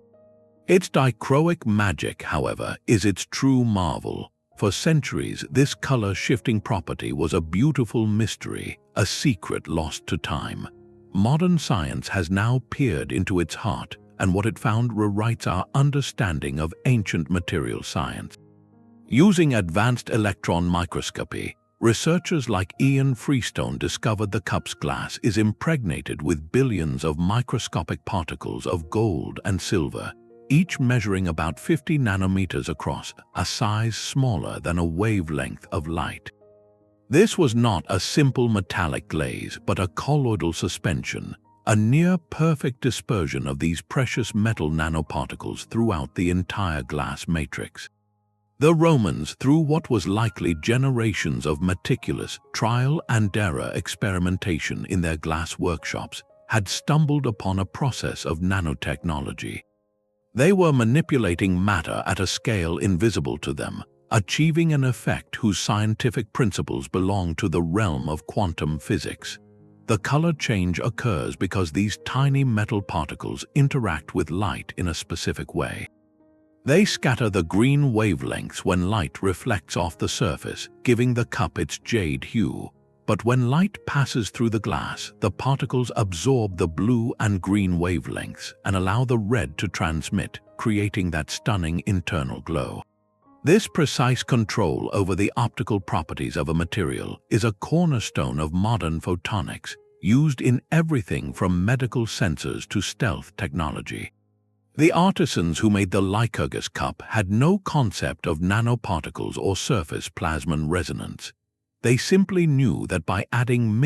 Its dichroic magic, however, is its true marvel. For centuries, this color-shifting property was a beautiful mystery, a secret lost to time. Modern science has now peered into its heart, and what it found rewrites our understanding of ancient material science. Using advanced electron microscopy, researchers like Ian Freestone discovered the cup's glass is impregnated with billions of microscopic particles of gold and silver, each measuring about 50 nanometers across, a size smaller than a wavelength of light. This was not a simple metallic glaze, but a colloidal suspension, a near-perfect dispersion of these precious metal nanoparticles throughout the entire glass matrix. The Romans, through what was likely generations of meticulous trial-and-error experimentation in their glass workshops, had stumbled upon a process of nanotechnology. They were manipulating matter at a scale invisible to them, achieving an effect whose scientific principles belong to the realm of quantum physics. The color change occurs because these tiny metal particles interact with light in a specific way. They scatter the green wavelengths when light reflects off the surface, giving the cup its jade hue. But when light passes through the glass, the particles absorb the blue and green wavelengths and allow the red to transmit, creating that stunning internal glow. This precise control over the optical properties of a material is a cornerstone of modern photonics, used in everything from medical sensors to stealth technology. The artisans who made the Lycurgus cup had no concept of nanoparticles or surface plasmon resonance. They simply knew that by adding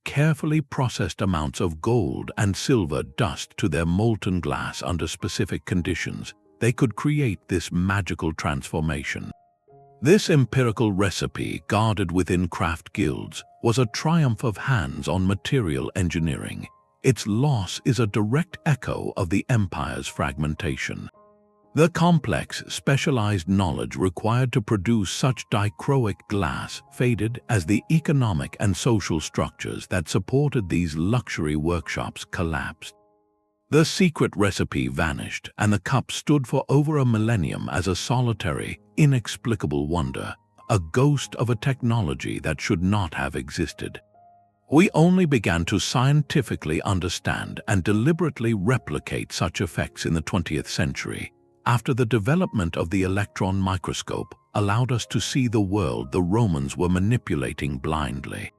carefully processed amounts of gold and silver dust to their molten glass under specific conditions, they could create this magical transformation. This empirical recipe, guarded within craft guilds, was a triumph of hands-on material engineering. Its loss is a direct echo of the empire's fragmentation. The complex, specialized knowledge required to produce such dichroic glass faded as the economic and social structures that supported these luxury workshops collapsed. The secret recipe vanished, and the cup stood for over a millennium as a solitary, inexplicable wonder, a ghost of a technology that should not have existed. We only began to scientifically understand and deliberately replicate such effects in the 20th century, after the development of the electron microscope allowed us to see the world the Romans were manipulating blindly.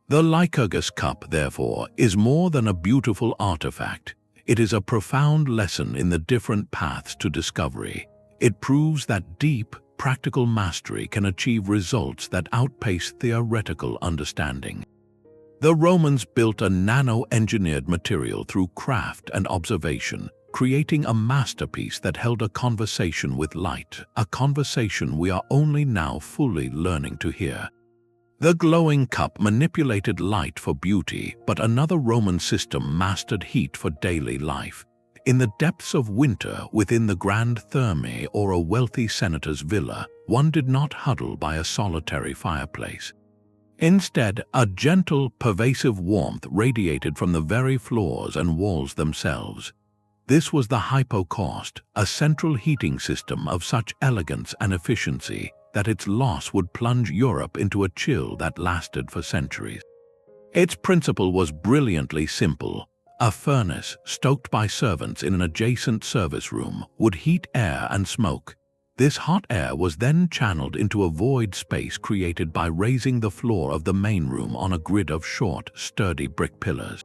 The Lycurgus cup, therefore, is more than a beautiful artifact. It is a profound lesson in the different paths to discovery. It proves that deep, practical mastery can achieve results that outpace theoretical understanding. The Romans built a nano-engineered material through craft and observation, creating a masterpiece that held a conversation with light, a conversation we are only now fully learning to hear. The glowing cup manipulated light for beauty, but another Roman system mastered heat for daily life. In the depths of winter, within the Grand Thermae or a wealthy senator's villa, one did not huddle by a solitary fireplace. Instead, a gentle, pervasive warmth radiated from the very floors and walls themselves. This was the Hypocaust, a central heating system of such elegance and efficiency that its loss would plunge Europe into a chill that lasted for centuries. Its principle was brilliantly simple. A furnace, stoked by servants in an adjacent service room, would heat air and smoke. This hot air was then channeled into a void space created by raising the floor of the main room on a grid of short, sturdy brick pillars.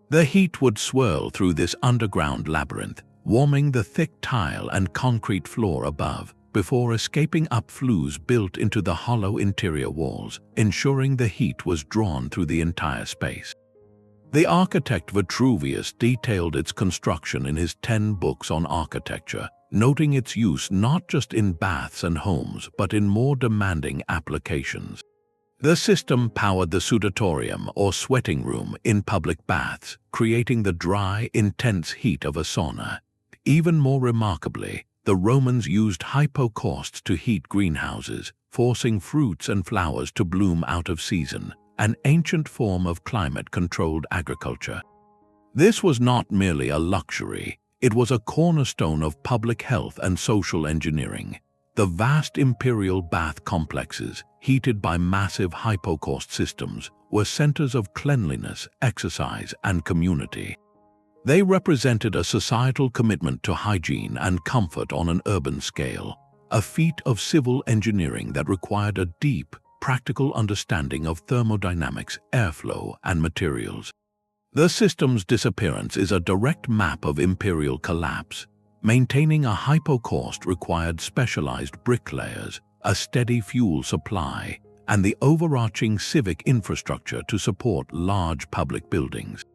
The heat would swirl through this underground labyrinth, warming the thick tile and concrete floor above, before escaping up flues built into the hollow interior walls, ensuring the heat was drawn through the entire space. The architect Vitruvius detailed its construction in his 10 books on architecture, noting its use not just in baths and homes, but in more demanding applications. The system powered the sudatorium or sweating room in public baths, creating the dry, intense heat of a sauna. Even more remarkably, the Romans used hypocausts to heat greenhouses, forcing fruits and flowers to bloom out of season, an ancient form of climate-controlled agriculture. This was not merely a luxury, it was a cornerstone of public health and social engineering. The vast imperial bath complexes, heated by massive hypocaust systems, were centers of cleanliness, exercise, and community. They represented a societal commitment to hygiene and comfort on an urban scale, a feat of civil engineering that required a deep, practical understanding of thermodynamics, airflow, and materials. The system's disappearance is a direct map of imperial collapse. Maintaining a hypocaust required specialized bricklayers, a steady fuel supply, and the overarching civic infrastructure to support large public buildings.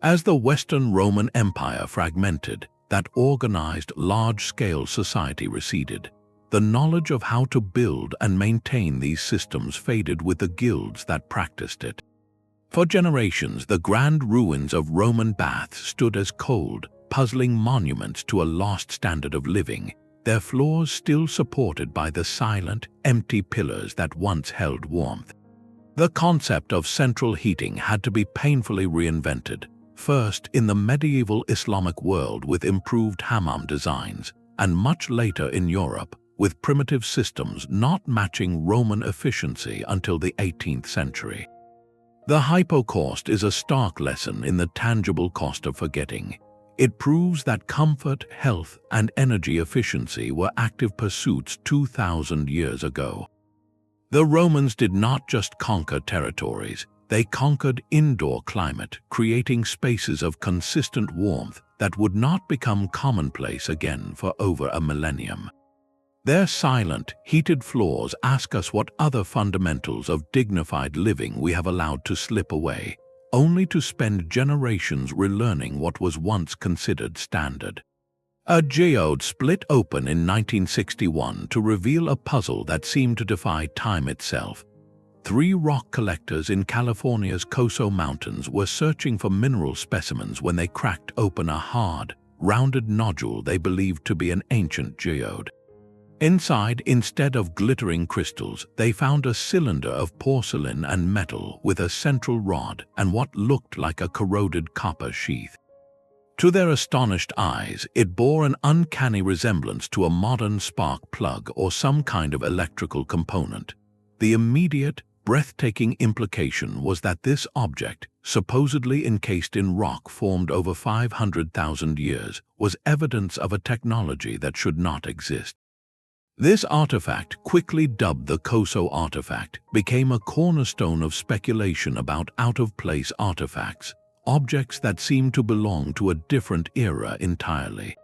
As the Western Roman Empire fragmented, that organized large-scale society receded. The knowledge of how to build and maintain these systems faded with the guilds that practiced it. For generations, the grand ruins of Roman baths stood as cold, puzzling monuments to a lost standard of living, their floors still supported by the silent, empty pillars that once held warmth. The concept of central heating had to be painfully reinvented, first in the medieval Islamic world with improved hammam designs, and much later in Europe, with primitive systems not matching Roman efficiency until the 18th century. The hypocaust is a stark lesson in the tangible cost of forgetting. It proves that comfort, health, and energy efficiency were active pursuits 2,000 years ago. The Romans did not just conquer territories, they conquered indoor climate, creating spaces of consistent warmth that would not become commonplace again for over a millennium. Their silent, heated floors ask us what other fundamentals of dignified living we have allowed to slip away, only to spend generations relearning what was once considered standard. A geode split open in 1961 to reveal a puzzle that seemed to defy time itself. 3 rock collectors in California's Coso Mountains were searching for mineral specimens when they cracked open a hard, rounded nodule they believed to be an ancient geode. Inside, instead of glittering crystals, they found a cylinder of porcelain and metal with a central rod and what looked like a corroded copper sheath. To their astonished eyes, it bore an uncanny resemblance to a modern spark plug or some kind of electrical component. The immediate, breathtaking implication was that this object, supposedly encased in rock formed over 500,000 years, was evidence of a technology that should not exist. This artifact, quickly dubbed the Coso artifact, became a cornerstone of speculation about out-of-place artifacts, objects that seemed to belong to a different era entirely.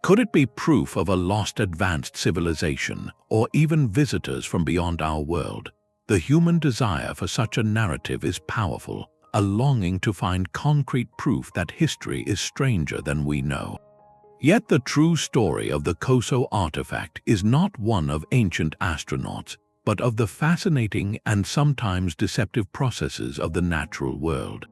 Could it be proof of a lost advanced civilization, or even visitors from beyond our world? The human desire for such a narrative is powerful, a longing to find concrete proof that history is stranger than we know. Yet the true story of the Coso artifact is not one of ancient astronauts, but of the fascinating and sometimes deceptive processes of the natural world.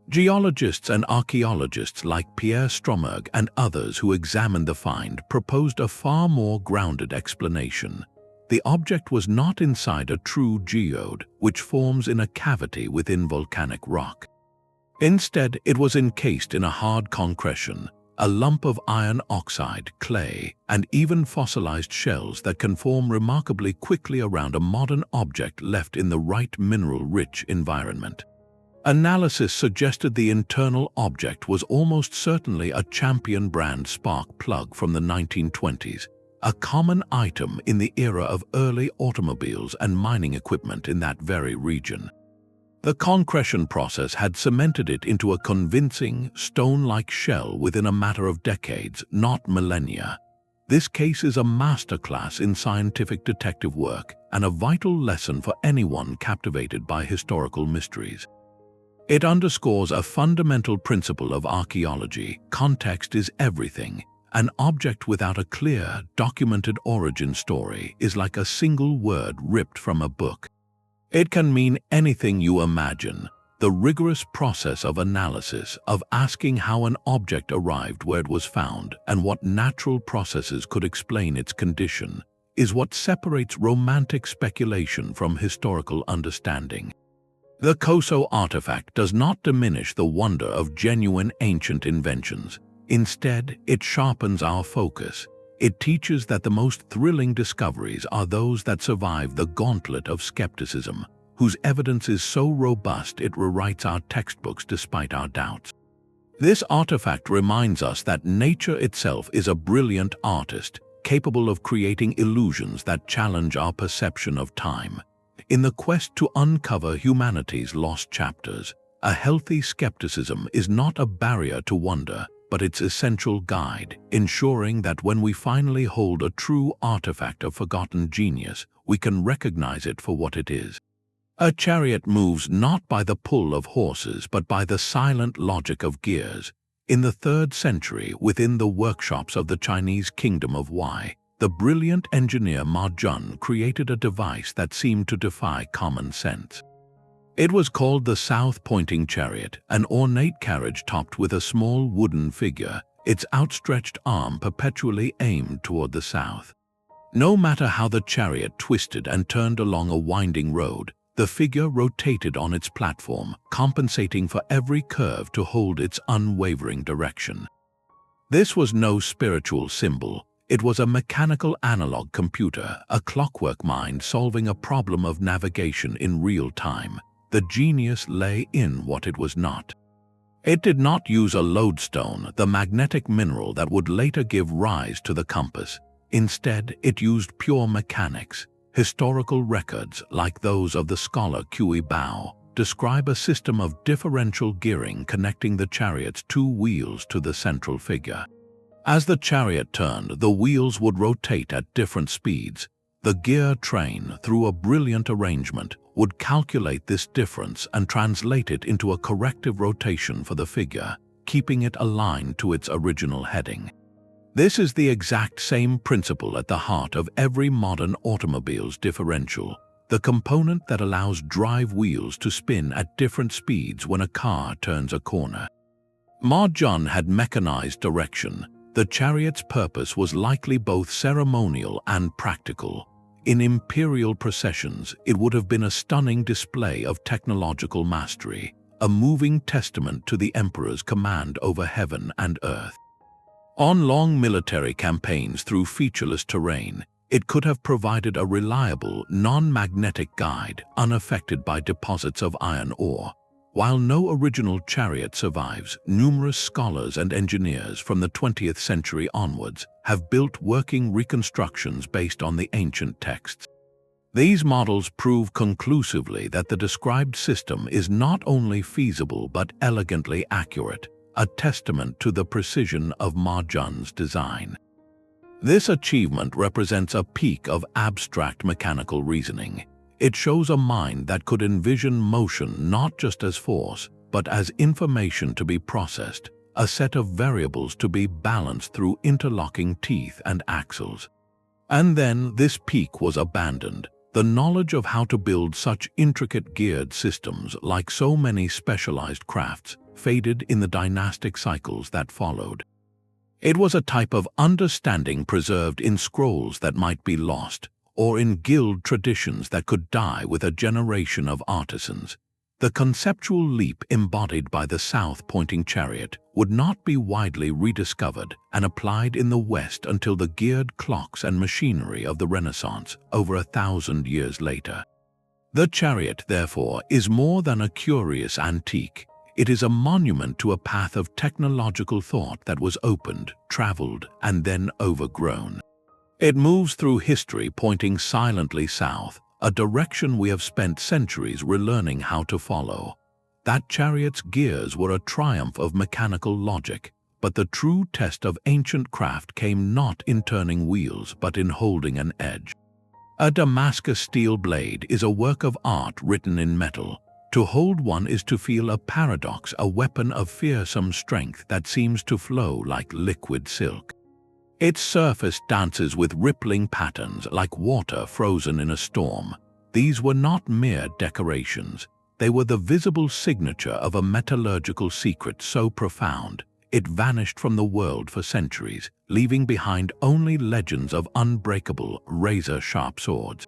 Geologists and archaeologists like Pierre Stromerg and others who examined the find proposed a far more grounded explanation. The object was not inside a true geode, which forms in a cavity within volcanic rock. Instead, it was encased in a hard concretion, a lump of iron oxide, clay, and even fossilized shells that can form remarkably quickly around a modern object left in the right mineral-rich environment. Analysis suggested the internal object was almost certainly a Champion brand spark plug from the 1920s, a common item in the era of early automobiles and mining equipment in that very region. The concretion process had cemented it into a convincing, stone-like shell within a matter of decades, not millennia. This case is a masterclass in scientific detective work and a vital lesson for anyone captivated by historical mysteries. It underscores a fundamental principle of archaeology: context is everything. An object without a clear, documented origin story is like a single word ripped from a book. It can mean anything you imagine. the rigorous process of analysis, of asking how an object arrived where it was found and what natural processes could explain its condition, is what separates romantic speculation from historical understanding. The Coso artifact does not diminish the wonder of genuine ancient inventions. Instead, it sharpens our focus. It teaches that the most thrilling discoveries are those that survive the gauntlet of skepticism, whose evidence is so robust it rewrites our textbooks despite our doubts. This artifact reminds us that nature itself is a brilliant artist, capable of creating illusions that challenge our perception of time. In the quest to uncover humanity's lost chapters, a healthy skepticism is not a barrier to wonder, but its essential guide, ensuring that when we finally hold a true artifact of forgotten genius, we can recognize it for what it is. A chariot moves not by the pull of horses, but by the silent logic of gears. In the 3rd century, within the workshops of the Chinese kingdom of Wei, the brilliant engineer Ma Jun created a device that seemed to defy common sense. It was called the south-pointing chariot, an ornate carriage topped with a small wooden figure, its outstretched arm perpetually aimed toward the south. No matter how the chariot twisted and turned along a winding road, the figure rotated on its platform, compensating for every curve to hold its unwavering direction. This was no spiritual symbol. It was a mechanical analog computer, a clockwork mind solving a problem of navigation in real time. The genius lay in what it was not. It did not use a lodestone, the magnetic mineral that would later give rise to the compass. Instead, it used pure mechanics. Historical records, like those of the scholar Kui Bao, describe a system of differential gearing connecting the chariot's 2 wheels to the central figure. As the chariot turned, the wheels would rotate at different speeds. The gear train, through a brilliant arrangement, would calculate this difference and translate it into a corrective rotation for the figure, keeping it aligned to its original heading. This is the exact same principle at the heart of every modern automobile's differential, the component that allows drive wheels to spin at different speeds when a car turns a corner. Ma Jun had mechanized direction. The chariot's purpose was likely both ceremonial and practical. In imperial processions, it would have been a stunning display of technological mastery, a moving testament to the emperor's command over heaven and earth. On long military campaigns through featureless terrain, it could have provided a reliable, non-magnetic guide unaffected by deposits of iron ore. While no original chariot survives, numerous scholars and engineers from the 20th century onwards have built working reconstructions based on the ancient texts. These models prove conclusively that the described system is not only feasible but elegantly accurate, a testament to the precision of Ma Jun's design. This achievement represents a peak of abstract mechanical reasoning. It shows a mind that could envision motion not just as force, but as information to be processed, a set of variables to be balanced through interlocking teeth and axles. And then this peak was abandoned. The knowledge of how to build such intricate geared systems, like so many specialized crafts, faded in the dynastic cycles that followed. It was a type of understanding preserved in scrolls that might be lost, or in guild traditions that could die with a generation of artisans. The conceptual leap embodied by the south-pointing chariot would not be widely rediscovered and applied in the West until the geared clocks and machinery of the Renaissance over 1,000 years later. The chariot, therefore, is more than a curious antique. It is a monument to a path of technological thought that was opened, traveled, and then overgrown. It moves through history pointing silently south, a direction we have spent centuries relearning how to follow. That chariot's gears were a triumph of mechanical logic, but the true test of ancient craft came not in turning wheels but in holding an edge. A Damascus steel blade is a work of art written in metal. To hold one is to feel a paradox, a weapon of fearsome strength that seems to flow like liquid silk. Its surface dances with rippling patterns like water frozen in a storm. These were not mere decorations. They were the visible signature of a metallurgical secret so profound, it vanished from the world for centuries, leaving behind only legends of unbreakable, razor-sharp swords.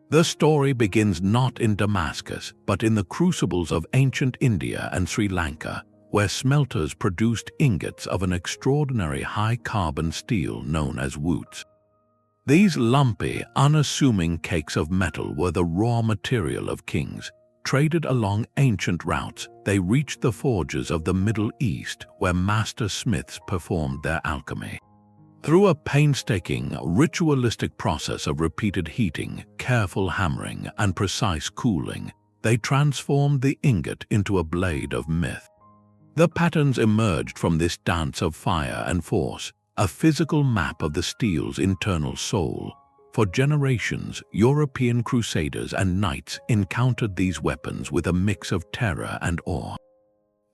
The story begins not in Damascus, but in the crucibles of ancient India and Sri Lanka, where smelters produced ingots of an extraordinary high-carbon steel known as woots. These lumpy, unassuming cakes of metal were the raw material of kings. Traded along ancient routes, they reached the forges of the Middle East, where master smiths performed their alchemy. Through a painstaking, ritualistic process of repeated heating, careful hammering, and precise cooling, they transformed the ingot into a blade of myth. The patterns emerged from this dance of fire and force, a physical map of the steel's internal soul. For generations, European crusaders and knights encountered these weapons with a mix of terror and awe.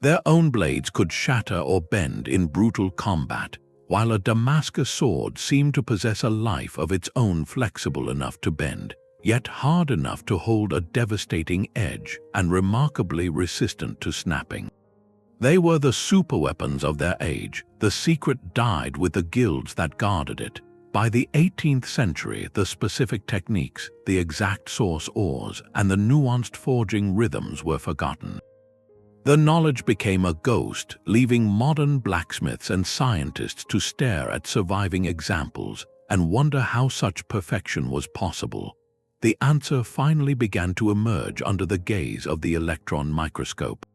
Their own blades could shatter or bend in brutal combat, while a Damascus sword seemed to possess a life of its own, flexible enough to bend, yet hard enough to hold a devastating edge and remarkably resistant to snapping. They were the superweapons of their age. The secret died with the guilds that guarded it. By the 18th century, the specific techniques, the exact source ores, and the nuanced forging rhythms were forgotten. The knowledge became a ghost, leaving modern blacksmiths and scientists to stare at surviving examples and wonder how such perfection was possible. The answer finally began to emerge under the gaze of the electron microscope.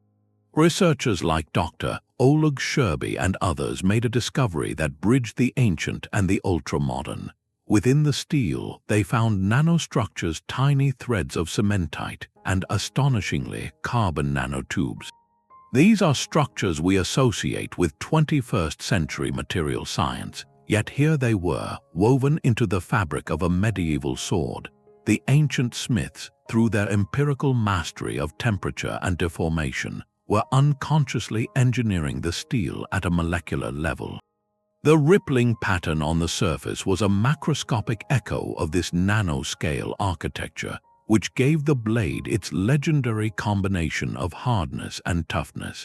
Researchers like Dr. Oleg Sherby and others made a discovery that bridged the ancient and the ultra-modern. Within the steel, they found nanostructures, tiny threads of cementite, and astonishingly, carbon nanotubes. These are structures we associate with 21st century material science, yet here they were, woven into the fabric of a medieval sword. The ancient smiths, through their empirical mastery of temperature and deformation, were unconsciously engineering the steel at a molecular level. The rippling pattern on the surface was a macroscopic echo of this nanoscale architecture, which gave the blade its legendary combination of hardness and toughness.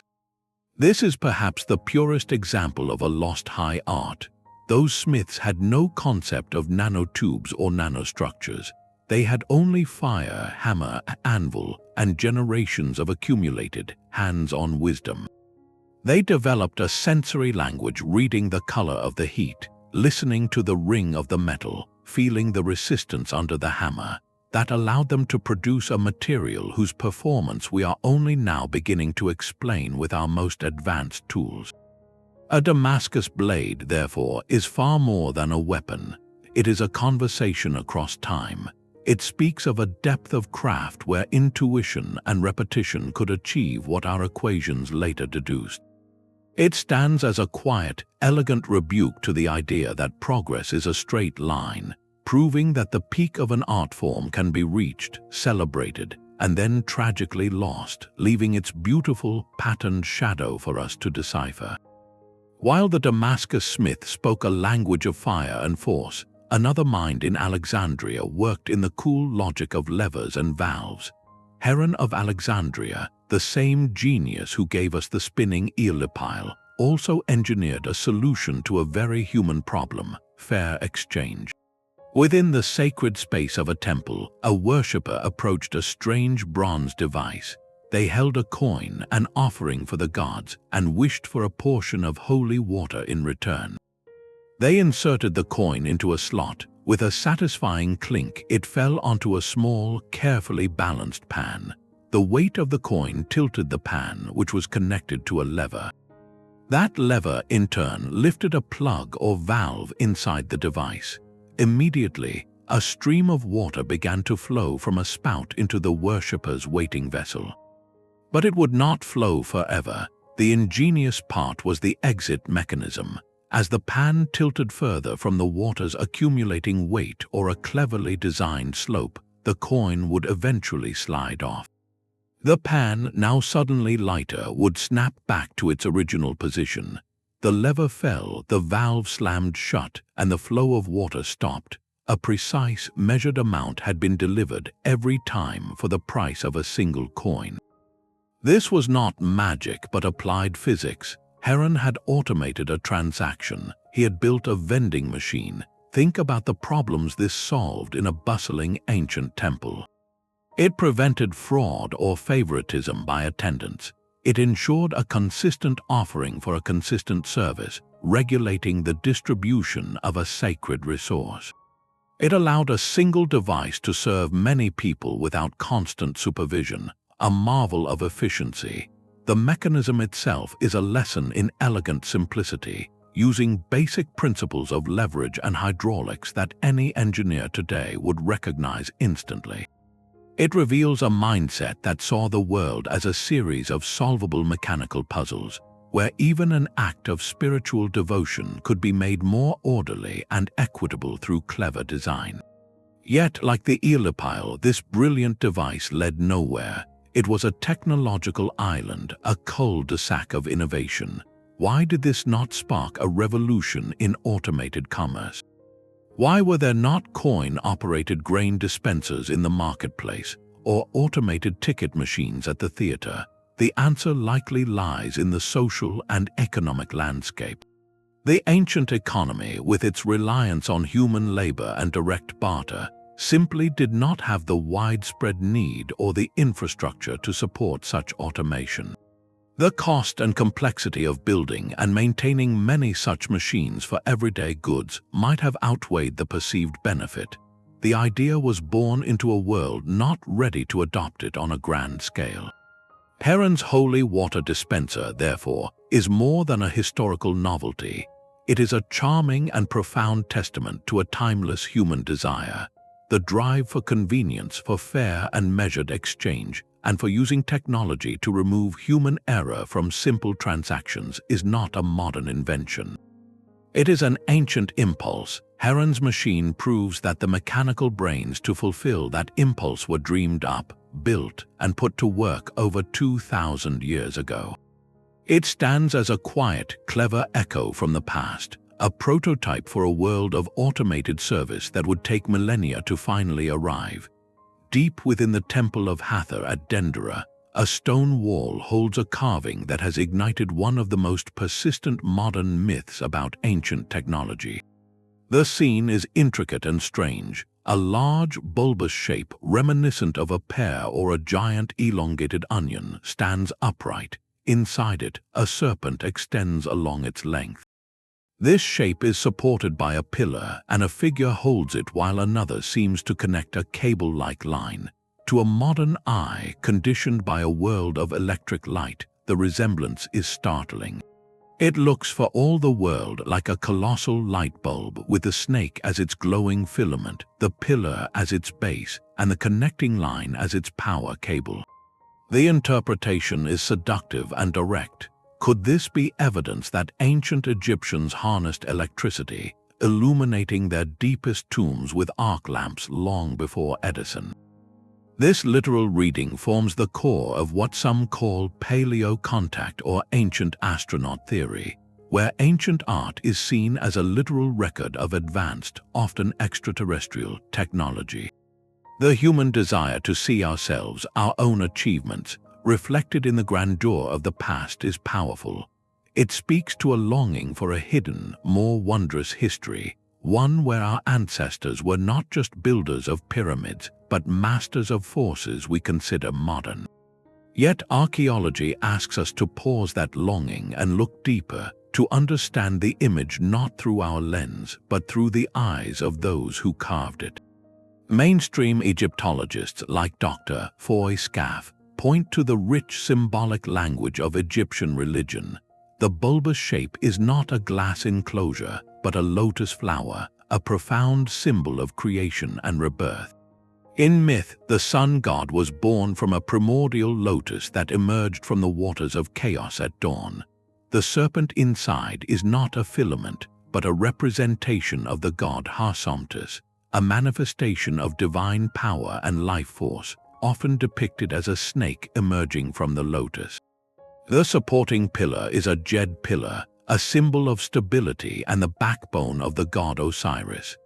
This is perhaps the purest example of a lost high art. Those smiths had no concept of nanotubes or nanostructures. They had only fire, hammer, anvil, and generations of accumulated, hands-on wisdom. They developed a sensory language, reading the color of the heat, listening to the ring of the metal, feeling the resistance under the hammer, that allowed them to produce a material whose performance we are only now beginning to explain with our most advanced tools. A Damascus blade, therefore, is far more than a weapon. It is a conversation across time. It speaks of a depth of craft where intuition and repetition could achieve what our equations later deduced. It stands as a quiet, elegant rebuke to the idea that progress is a straight line, proving that the peak of an art form can be reached, celebrated, and then tragically lost, leaving its beautiful, patterned shadow for us to decipher. While the Damascus smith spoke a language of fire and force, another mind in Alexandria worked in the cool logic of levers and valves. Heron of Alexandria, the same genius who gave us the spinning Aeolipile, also engineered a solution to a very human problem: fair exchange. Within the sacred space of a temple, a worshipper approached a strange bronze device. They held a coin, an offering for the gods, and wished for a portion of holy water in return. They inserted the coin into a slot. With a satisfying clink, it fell onto a small, carefully balanced pan. The weight of the coin tilted the pan, which was connected to a lever. That lever, in turn, lifted a plug or valve inside the device. Immediately, a stream of water began to flow from a spout into the worshipper's waiting vessel. But it would not flow forever. The ingenious part was the exit mechanism. As the pan tilted further from the water's accumulating weight or a cleverly designed slope, the coin would eventually slide off. The pan, now suddenly lighter, would snap back to its original position. The lever fell, the valve slammed shut, and the flow of water stopped. A precise, measured amount had been delivered every time for the price of a single coin. This was not magic but applied physics. Heron had automated a transaction. He had built a vending machine. Think about the problems this solved in a bustling ancient temple. It prevented fraud or favoritism by attendants. It ensured a consistent offering for a consistent service, regulating the distribution of a sacred resource. It allowed a single device to serve many people without constant supervision, a marvel of efficiency. The mechanism itself is a lesson in elegant simplicity, using basic principles of leverage and hydraulics that any engineer today would recognize instantly. It reveals a mindset that saw the world as a series of solvable mechanical puzzles, where even an act of spiritual devotion could be made more orderly and equitable through clever design. Yet, like the Aeolipile, this brilliant device led nowhere. It was a technological island, a cul-de-sac of innovation. Why did this not spark a revolution in automated commerce? Why were there not coin-operated grain dispensers in the marketplace or automated ticket machines at the theater? The answer likely lies in the social and economic landscape. The ancient economy, with its reliance on human labor and direct barter, simply did not have the widespread need or the infrastructure to support such automation. The cost and complexity of building and maintaining many such machines for everyday goods might have outweighed the perceived benefit. The idea was born into a world not ready to adopt it on a grand scale. Heron's holy water dispenser, therefore, is more than a historical novelty. It is a charming and profound testament to a timeless human desire. The drive for convenience, for fair and measured exchange, and for using technology to remove human error from simple transactions is not a modern invention. It is an ancient impulse. Heron's machine proves that the mechanical brains to fulfill that impulse were dreamed up, built, and put to work over 2,000 years ago. It stands as a quiet, clever echo from the past, a prototype for a world of automated service that would take millennia to finally arrive. Deep within the temple of Hathor at Dendera, a stone wall holds a carving that has ignited one of the most persistent modern myths about ancient technology. The scene is intricate and strange. A large, bulbous shape reminiscent of a pear or a giant elongated onion stands upright. Inside it, a serpent extends along its length. This shape is supported by a pillar, and a figure holds it while another seems to connect a cable-like line. To a modern eye, conditioned by a world of electric light, the resemblance is startling. It looks for all the world like a colossal light bulb with the snake as its glowing filament, the pillar as its base, and the connecting line as its power cable. The interpretation is seductive and direct. Could this be evidence that ancient Egyptians harnessed electricity, illuminating their deepest tombs with arc lamps long before Edison? This literal reading forms the core of what some call paleo-contact or ancient astronaut theory, where ancient art is seen as a literal record of advanced, often extraterrestrial, technology. The human desire to see ourselves, our own achievements, reflected in the grandeur of the past is powerful. It speaks to a longing for a hidden, more wondrous history, one where our ancestors were not just builders of pyramids, but masters of forces we consider modern. Yet archaeology asks us to pause that longing and look deeper, to understand the image not through our lens, but through the eyes of those who carved it. Mainstream Egyptologists like Dr. Foy Scaff point to the rich symbolic language of Egyptian religion. The bulbous shape is not a glass enclosure, but a lotus flower, a profound symbol of creation and rebirth. In myth, the sun god was born from a primordial lotus that emerged from the waters of chaos at dawn. The serpent inside is not a filament, but a representation of the god Harsomptus, a manifestation of divine power and life force, often depicted as a snake emerging from the lotus. The supporting pillar is a jed pillar, a symbol of stability and the backbone of the god Osiris.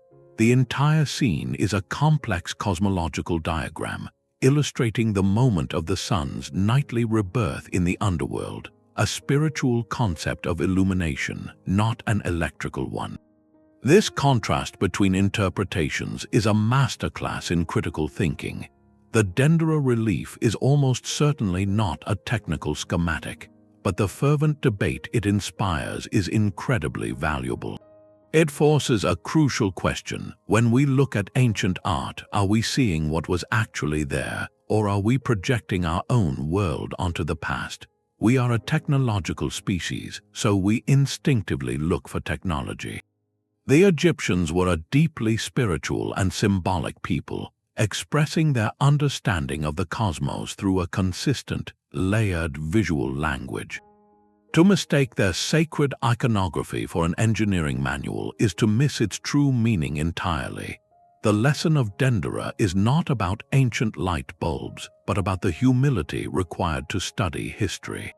The entire scene is a complex cosmological diagram, illustrating the moment of the sun's nightly rebirth in the underworld, a spiritual concept of illumination, not an electrical one. This contrast between interpretations is a masterclass in critical thinking. The Dendera relief is almost certainly not a technical schematic, but the fervent debate it inspires is incredibly valuable. It forces a crucial question. When we look at ancient art, are we seeing what was actually there, or are we projecting our own world onto the past? We are a technological species, so we instinctively look for technology. The Egyptians were a deeply spiritual and symbolic people, expressing their understanding of the cosmos through a consistent, layered visual language. To mistake their sacred iconography for an engineering manual is to miss its true meaning entirely. The lesson of Dendera is not about ancient light bulbs, but about the humility required to study history.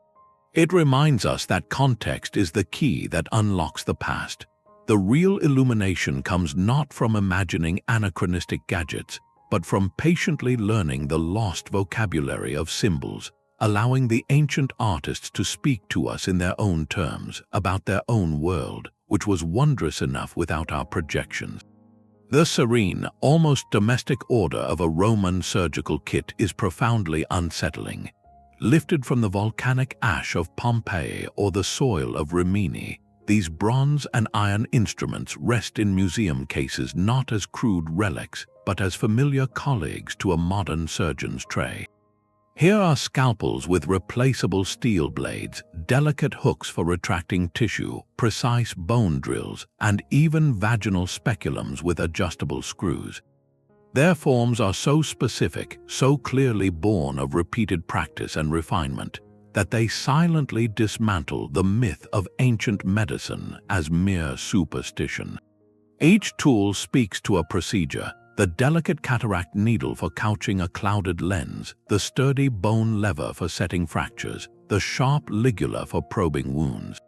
It reminds us that context is the key that unlocks the past. The real illumination comes not from imagining anachronistic gadgets, but from patiently learning the lost vocabulary of symbols, allowing the ancient artists to speak to us in their own terms about their own world, which was wondrous enough without our projections. The serene, almost domestic order of a Roman surgical kit is profoundly unsettling. Lifted from the volcanic ash of Pompeii or the soil of Rimini, these bronze and iron instruments rest in museum cases not as crude relics, but as familiar colleagues to a modern surgeon's tray. Here are scalpels with replaceable steel blades, delicate hooks for retracting tissue, precise bone drills, and even vaginal speculums with adjustable screws. Their forms are so specific, so clearly born of repeated practice and refinement, that they silently dismantle the myth of ancient medicine as mere superstition. Each tool speaks to a procedure: the delicate cataract needle for couching a clouded lens, the sturdy bone lever for setting fractures, the sharp ligula for probing wounds.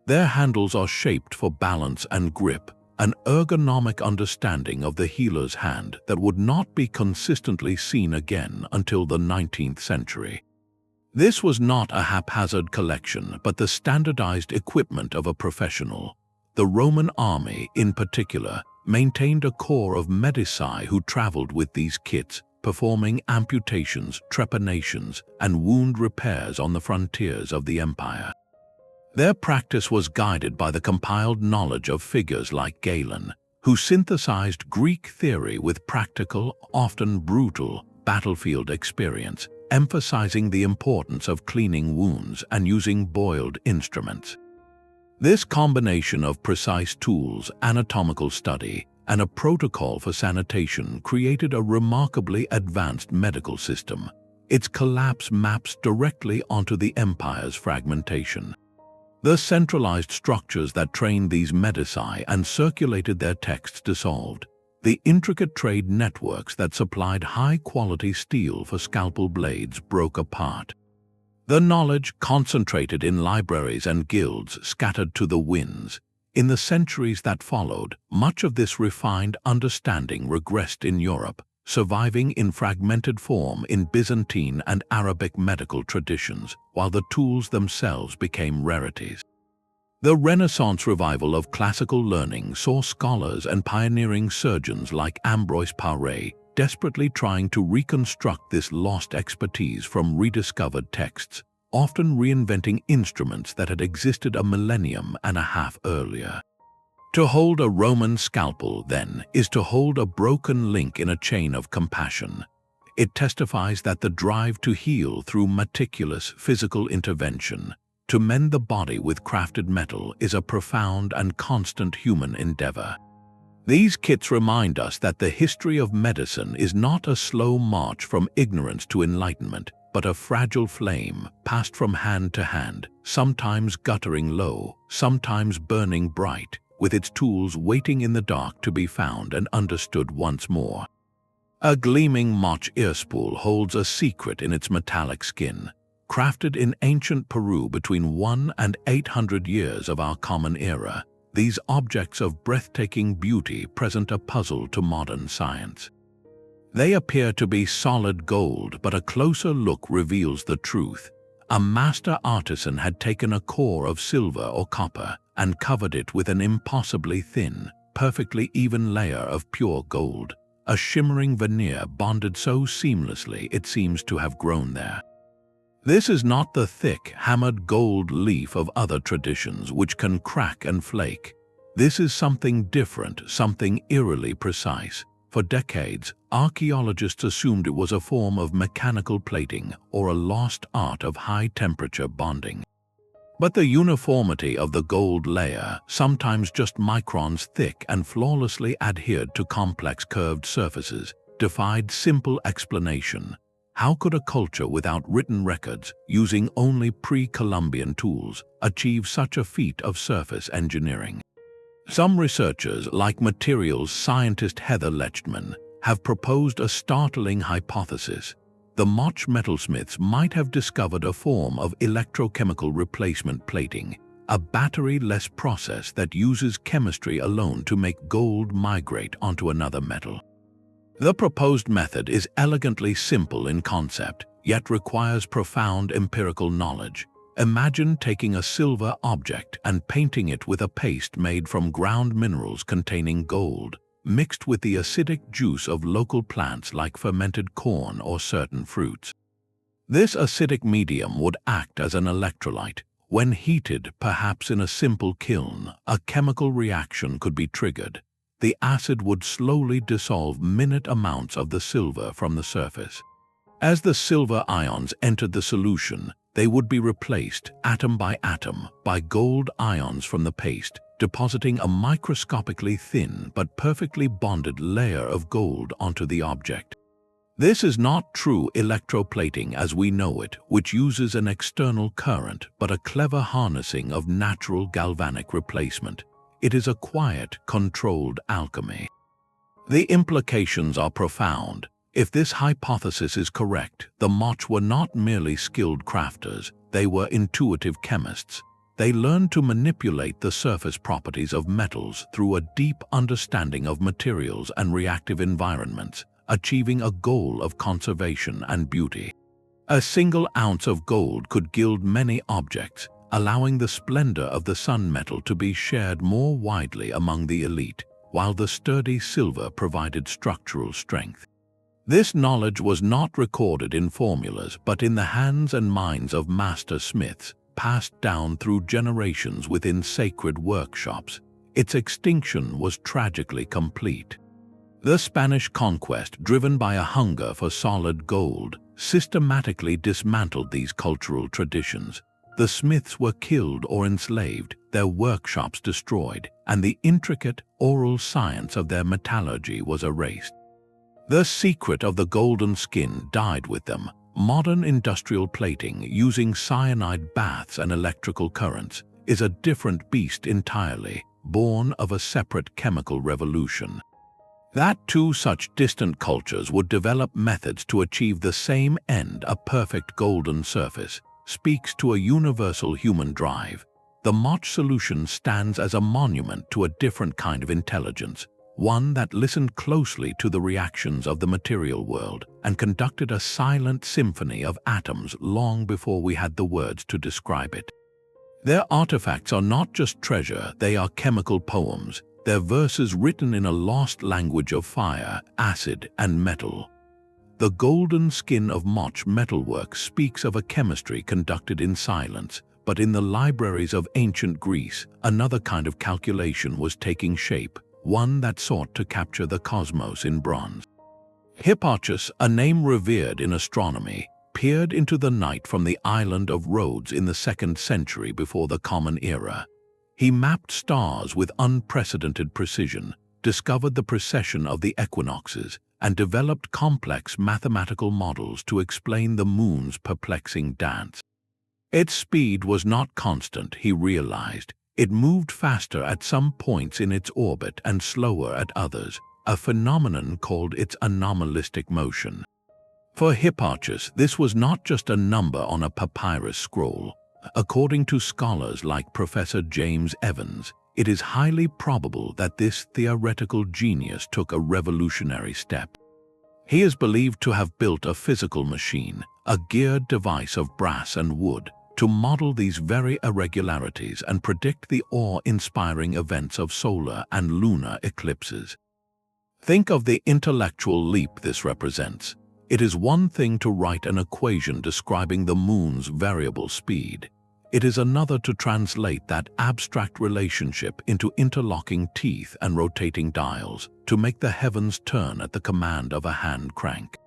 Their handles are shaped for balance and grip, an ergonomic understanding of the healer's hand that would not be consistently seen again until the 19th century. This was not a haphazard collection, but the standardized equipment of a professional. The Roman army, in particular, maintained a corps of medici who traveled with these kits, performing amputations, trepanations, and wound repairs on the frontiers of the empire. Their practice was guided by the compiled knowledge of figures like Galen, who synthesized Greek theory with practical, often brutal, battlefield experience, emphasizing the importance of cleaning wounds and using boiled instruments. This combination of precise tools, anatomical study, and a protocol for sanitation created a remarkably advanced medical system. Its collapse maps directly onto the empire's fragmentation. The centralized structures that trained these medici and circulated their texts dissolved. The intricate trade networks that supplied high-quality steel for scalpel blades broke apart. The knowledge concentrated in libraries and guilds scattered to the winds. In the centuries that followed, much of this refined understanding regressed in Europe, surviving in fragmented form in Byzantine and Arabic medical traditions, while the tools themselves became rarities. The Renaissance revival of classical learning saw scholars and pioneering surgeons like Ambroise Paré desperately trying to reconstruct this lost expertise from rediscovered texts, often reinventing instruments that had existed a millennium and a half earlier. To hold a Roman scalpel, then, is to hold a broken link in a chain of compassion. It testifies that the drive to heal through meticulous physical intervention, to mend the body with crafted metal, is a profound and constant human endeavor. These kits remind us that the history of medicine is not a slow march from ignorance to enlightenment, but a fragile flame passed from hand to hand, sometimes guttering low, sometimes burning bright, with its tools waiting in the dark to be found and understood once more. A gleaming Mach earspool holds a secret in its metallic skin. Crafted in ancient Peru between 1 and 800 years of our common era, these objects of breathtaking beauty present a puzzle to modern science. They appear to be solid gold, but a closer look reveals the truth. A master artisan had taken a core of silver or copper and covered it with an impossibly thin, perfectly even layer of pure gold, a shimmering veneer bonded so seamlessly it seems to have grown there. This is not the thick, hammered gold leaf of other traditions which can crack and flake. This is something different, something eerily precise. For decades, archaeologists assumed it was a form of mechanical plating or a lost art of high-temperature bonding. But the uniformity of the gold layer, sometimes just microns thick and flawlessly adhered to complex curved surfaces, defied simple explanation. How could a culture without written records, using only pre-Columbian tools, achieve such a feat of surface engineering? Some researchers, like materials scientist Heather Lechman, have proposed a startling hypothesis. The Moch metalsmiths might have discovered a form of electrochemical replacement plating, a battery-less process that uses chemistry alone to make gold migrate onto another metal. The proposed method is elegantly simple in concept, yet requires profound empirical knowledge. Imagine taking a silver object and painting it with a paste made from ground minerals containing gold, mixed with the acidic juice of local plants like fermented corn or certain fruits. This acidic medium would act as an electrolyte. When heated, perhaps in a simple kiln, a chemical reaction could be triggered. The acid would slowly dissolve minute amounts of the silver from the surface. As the silver ions entered the solution, they would be replaced, atom by atom, by gold ions from the paste, depositing a microscopically thin but perfectly bonded layer of gold onto the object. This is not true electroplating as we know it, which uses an external current, but a clever harnessing of natural galvanic replacement. It is a quiet, controlled alchemy. The implications are profound. If this hypothesis is correct, the Moch were not merely skilled crafters, they were intuitive chemists. They learned to manipulate the surface properties of metals through a deep understanding of materials and reactive environments, achieving a goal of conservation and beauty. A single ounce of gold could gild many objects, allowing the splendor of the sun metal to be shared more widely among the elite, while the sturdy silver provided structural strength. This knowledge was not recorded in formulas, but in the hands and minds of master smiths, passed down through generations within sacred workshops. Its extinction was tragically complete. The Spanish conquest, driven by a hunger for solid gold, systematically dismantled these cultural traditions. The smiths were killed or enslaved, their workshops destroyed, and the intricate oral science of their metallurgy was erased. The secret of the golden skin died with them. Modern industrial plating, using cyanide baths and electrical currents, is a different beast entirely, born of a separate chemical revolution. That two such distant cultures would develop methods to achieve the same end, a perfect golden surface, speaks to a universal human drive. The Moch solution stands as a monument to a different kind of intelligence, one that listened closely to the reactions of the material world and conducted a silent symphony of atoms long before we had the words to describe it. Their artifacts are not just treasure, they are chemical poems, their verses written in a lost language of fire, acid, and metal. The golden skin of Moch metalwork speaks of a chemistry conducted in silence, but in the libraries of ancient Greece, another kind of calculation was taking shape, one that sought to capture the cosmos in bronze. Hipparchus, a name revered in astronomy, peered into the night from the island of Rhodes in the 2nd century before the Common Era. He mapped stars with unprecedented precision, discovered the precession of the equinoxes, and developed complex mathematical models to explain the moon's perplexing dance. Its speed was not constant, he realized. It moved faster at some points in its orbit and slower at others, a phenomenon called its anomalistic motion. For Hipparchus, this was not just a number on a papyrus scroll. According to scholars like Professor James Evans, it is highly probable that this theoretical genius took a revolutionary step. He is believed to have built a physical machine, a geared device of brass and wood, to model these very irregularities and predict the awe-inspiring events of solar and lunar eclipses. Think of the intellectual leap this represents. It is one thing to write an equation describing the moon's variable speed. It is another to translate that abstract relationship into interlocking teeth and rotating dials to make the heavens turn at the command of a hand crank.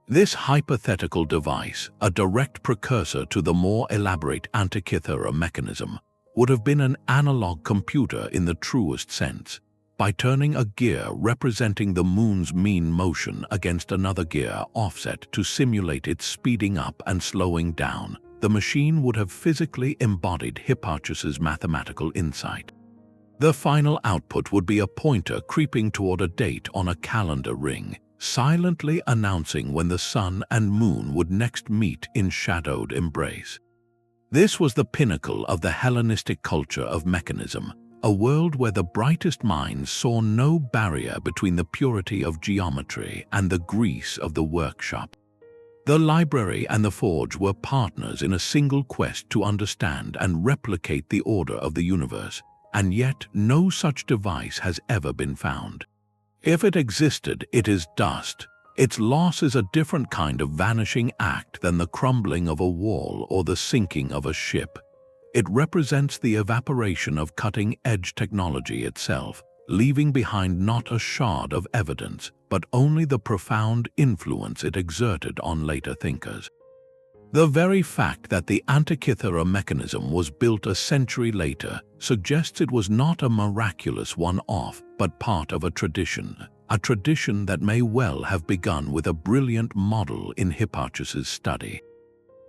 This hypothetical device, a direct precursor to the more elaborate Antikythera mechanism, would have been an analog computer in the truest sense. By turning a gear representing the moon's mean motion against another gear offset to simulate its speeding up and slowing down, the machine would have physically embodied Hipparchus's mathematical insight. The final output would be a pointer creeping toward a date on a calendar ring, silently announcing when the sun and moon would next meet in shadowed embrace. This was the pinnacle of the Hellenistic culture of mechanism, a world where the brightest minds saw no barrier between the purity of geometry and the grease of the workshop. The library and the forge were partners in a single quest to understand and replicate the order of the universe, and yet no such device has ever been found. If it existed, it is dust. Its loss is a different kind of vanishing act than the crumbling of a wall or the sinking of a ship. It represents the evaporation of cutting-edge technology itself, leaving behind not a shard of evidence, but only the profound influence it exerted on later thinkers. The very fact that the Antikythera mechanism was built a century later suggests it was not a miraculous one-off, but part of a tradition that may well have begun with a brilliant model in Hipparchus's study.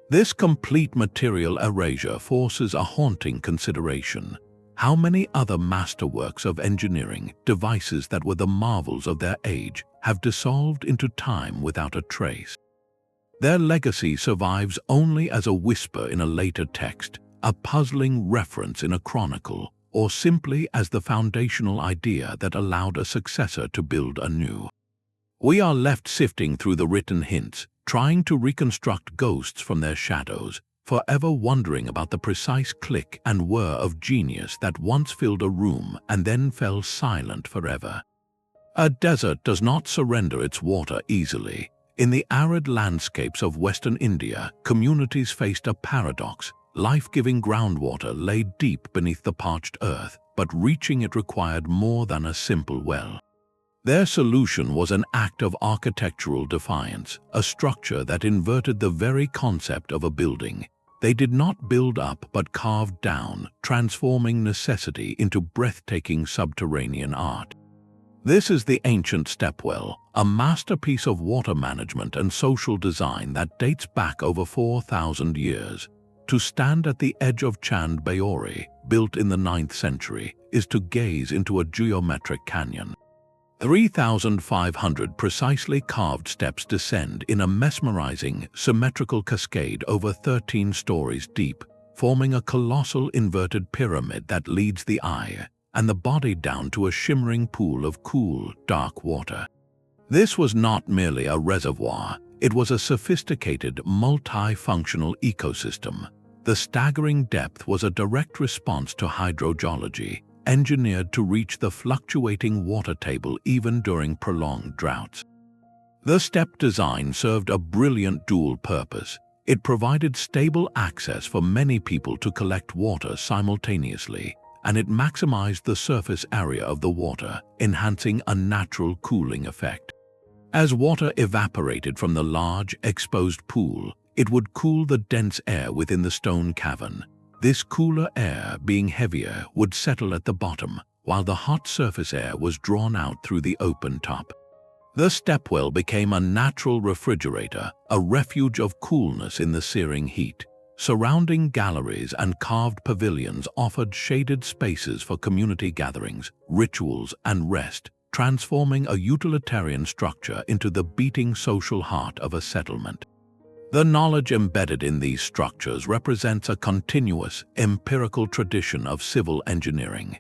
This complete material erasure forces a haunting consideration. How many other masterworks of engineering, devices that were the marvels of their age, have dissolved into time without a trace? Their legacy survives only as a whisper in a later text, a puzzling reference in a chronicle, or simply as the foundational idea that allowed a successor to build anew. We are left sifting through the written hints, trying to reconstruct ghosts from their shadows, forever wondering about the precise click and whir of genius that once filled a room and then fell silent forever. A desert does not surrender its water easily. In the arid landscapes of Western India, communities faced a paradox. Life-giving groundwater lay deep beneath the parched earth, but reaching it required more than a simple well. Their solution was an act of architectural defiance, a structure that inverted the very concept of a building. They did not build up but carved down, transforming necessity into breathtaking subterranean art. This is the ancient stepwell, a masterpiece of water management and social design that dates back over 4,000 years. To stand at the edge of Chand Baori, built in the 9th century, is to gaze into a geometric canyon. 3,500 precisely carved steps descend in a mesmerizing, symmetrical cascade over 13 stories deep, forming a colossal inverted pyramid that leads the eye and the body down to a shimmering pool of cool, dark water. This was not merely a reservoir, it was a sophisticated, multi-functional ecosystem. The staggering depth was a direct response to hydrogeology, engineered to reach the fluctuating water table even during prolonged droughts. The step design served a brilliant dual purpose. It provided stable access for many people to collect water simultaneously, and it maximized the surface area of the water, enhancing a natural cooling effect. As water evaporated from the large, exposed pool, it would cool the dense air within the stone cavern. This cooler air, being heavier, would settle at the bottom, while the hot surface air was drawn out through the open top. The stepwell became a natural refrigerator, a refuge of coolness in the searing heat. Surrounding galleries and carved pavilions offered shaded spaces for community gatherings, rituals, and rest, transforming a utilitarian structure into the beating social heart of a settlement. The knowledge embedded in these structures represents a continuous, empirical tradition of civil engineering.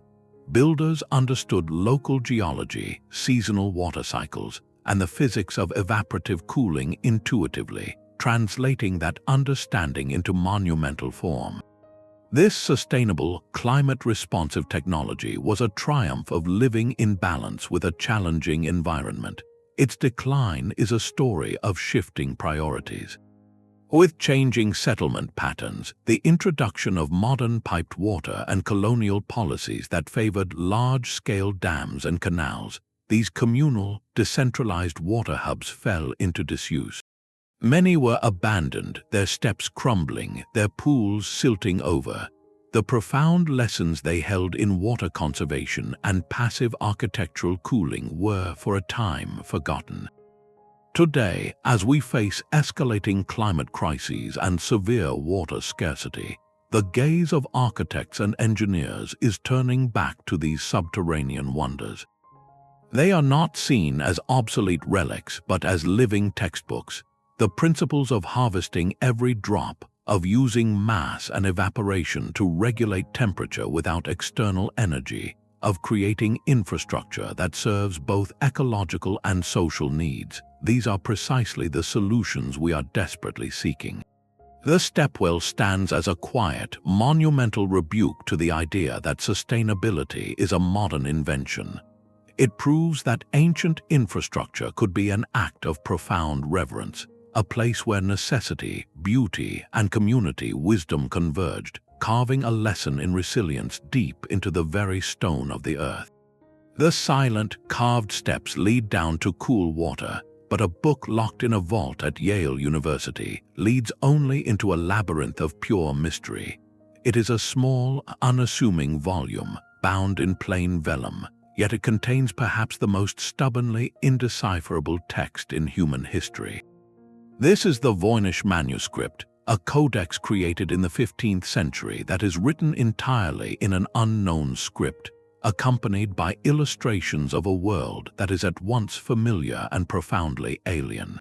builders understood local geology, seasonal water cycles, and the physics of evaporative cooling intuitively, translating that understanding into monumental form. This sustainable, climate-responsive technology was a triumph of living in balance with a challenging environment. Its decline is a story of shifting priorities. With changing settlement patterns, the introduction of modern piped water and colonial policies that favored large-scale dams and canals, these communal, decentralized water hubs fell into disuse. Many were abandoned, their steps crumbling, their pools silting over. The profound lessons they held in water conservation and passive architectural cooling were, for a time, forgotten. Today, as we face escalating climate crises and severe water scarcity, the gaze of architects and engineers is turning back to these subterranean wonders. They are not seen as obsolete relics but as living textbooks. The principles of harvesting every drop, of using mass and evaporation to regulate temperature without external energy, of creating infrastructure that serves both ecological and social needs. These are precisely the solutions we are desperately seeking. The stepwell stands as a quiet, monumental rebuke to the idea that sustainability is a modern invention. It proves that ancient infrastructure could be an act of profound reverence, a place where necessity, beauty, and community wisdom converged, carving a lesson in resilience deep into the very stone of the earth. The silent, carved steps lead down to cool water, but a book locked in a vault at Yale University leads only into a labyrinth of pure mystery. It is a small, unassuming volume, bound in plain vellum, yet it contains perhaps the most stubbornly indecipherable text in human history. This is the Voynich manuscript, a codex created in the 15th century that is written entirely in an unknown script, accompanied by illustrations of a world that is at once familiar and profoundly alien.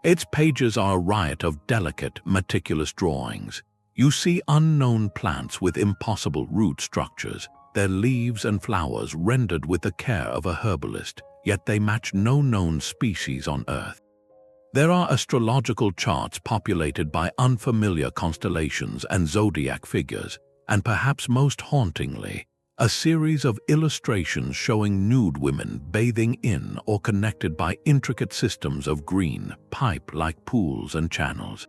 Its pages are a riot of delicate, meticulous drawings. You see unknown plants with impossible root structures, their leaves and flowers rendered with the care of a herbalist, yet they match no known species on Earth. There are astrological charts populated by unfamiliar constellations and zodiac figures, and perhaps most hauntingly, a series of illustrations showing nude women bathing in or connected by intricate systems of green, pipe-like pools and channels.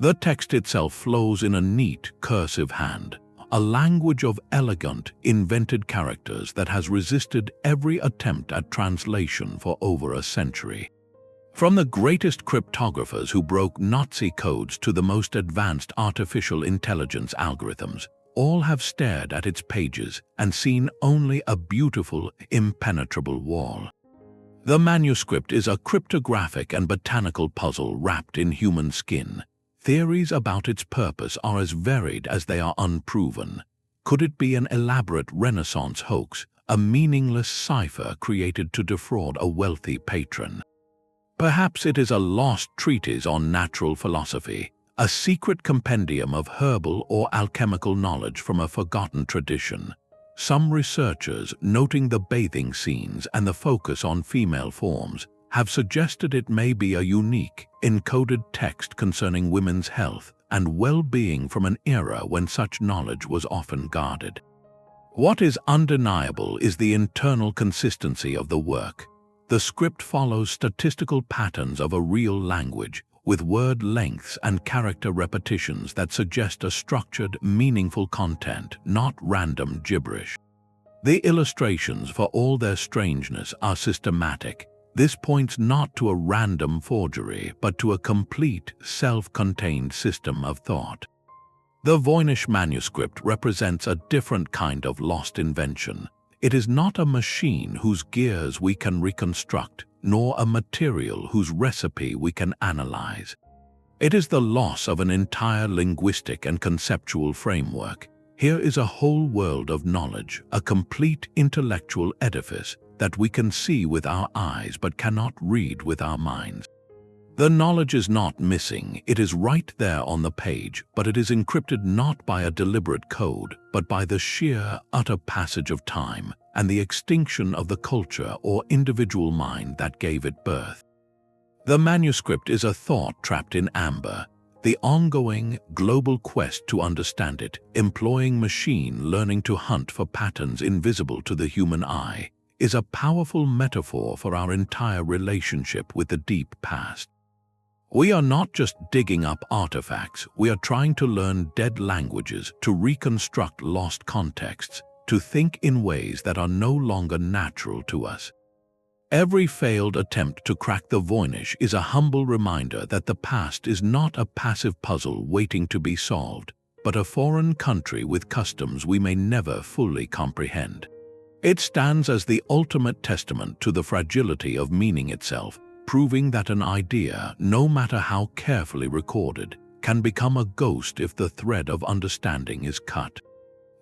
The text itself flows in a neat, cursive hand, a language of elegant, invented characters that has resisted every attempt at translation for over a century. From the greatest cryptographers who broke Nazi codes to the most advanced artificial intelligence algorithms, all have stared at its pages and seen only a beautiful, impenetrable wall. The manuscript is a cryptographic and botanical puzzle wrapped in human skin. Theories about its purpose are as varied as they are unproven. Could it be an elaborate Renaissance hoax, a meaningless cipher created to defraud a wealthy patron? Perhaps it is a lost treatise on natural philosophy, a secret compendium of herbal or alchemical knowledge from a forgotten tradition. Some researchers, noting the bathing scenes and the focus on female forms, have suggested it may be a unique, encoded text concerning women's health and well-being from an era when such knowledge was often guarded. What is undeniable is the internal consistency of the work. The script follows statistical patterns of a real language, with word lengths and character repetitions that suggest a structured, meaningful content, not random gibberish. The illustrations, for all their strangeness, are systematic. This points not to a random forgery, but to a complete, self-contained system of thought. The Voynich manuscript represents a different kind of lost invention. It is not a machine whose gears we can reconstruct, nor a material whose recipe we can analyze. It is the loss of an entire linguistic and conceptual framework. Here is a whole world of knowledge, a complete intellectual edifice that we can see with our eyes but cannot read with our minds. The knowledge is not missing, it is right there on the page, but it is encrypted not by a deliberate code, but by the sheer, utter passage of time and the extinction of the culture or individual mind that gave it birth. The manuscript is a thought trapped in amber, the ongoing, global quest to understand it, employing machine learning to hunt for patterns invisible to the human eye, is a powerful metaphor for our entire relationship with the deep past. We are not just digging up artifacts, we are trying to learn dead languages, to reconstruct lost contexts, to think in ways that are no longer natural to us. Every failed attempt to crack the Voynich is a humble reminder that the past is not a passive puzzle waiting to be solved, but a foreign country with customs we may never fully comprehend. It stands as the ultimate testament to the fragility of meaning itself, proving that an idea, no matter how carefully recorded, can become a ghost if the thread of understanding is cut.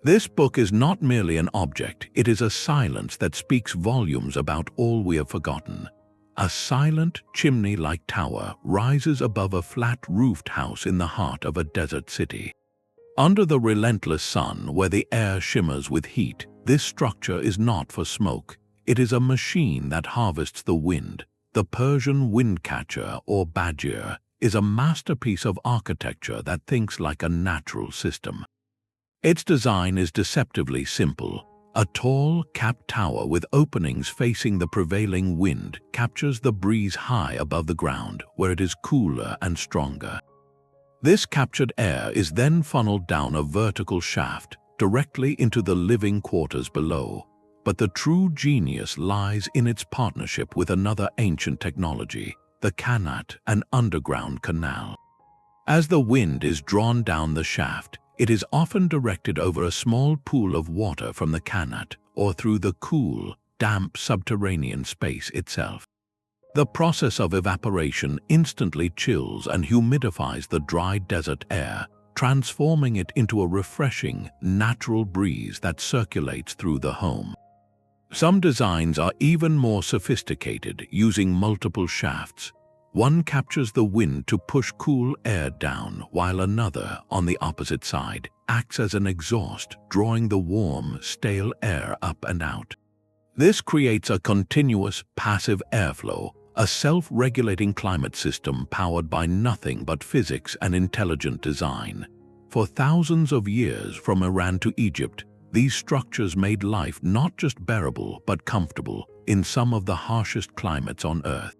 This book is not merely an object, it is a silence that speaks volumes about all we have forgotten. A silent, chimney-like tower rises above a flat-roofed house in the heart of a desert city. Under the relentless sun, where the air shimmers with heat, this structure is not for smoke. It is a machine that harvests the wind. The Persian windcatcher, or badger, is a masterpiece of architecture that thinks like a natural system. Its design is deceptively simple. A tall, capped tower with openings facing the prevailing wind captures the breeze high above the ground, where it is cooler and stronger. This captured air is then funneled down a vertical shaft, directly into the living quarters below. But the true genius lies in its partnership with another ancient technology, the Qanat, an underground canal. As the wind is drawn down the shaft, it is often directed over a small pool of water from the Qanat or through the cool, damp subterranean space itself. The process of evaporation instantly chills and humidifies the dry desert air, transforming it into a refreshing, natural breeze that circulates through the home. Some designs are even more sophisticated, using multiple shafts. One captures the wind to push cool air down, while another, on the opposite side, acts as an exhaust, drawing the warm, stale air up and out. This creates a continuous, passive airflow, a self-regulating climate system powered by nothing but physics and intelligent design. For thousands of years, from Iran to Egypt, these structures made life not just bearable but comfortable in some of the harshest climates on Earth.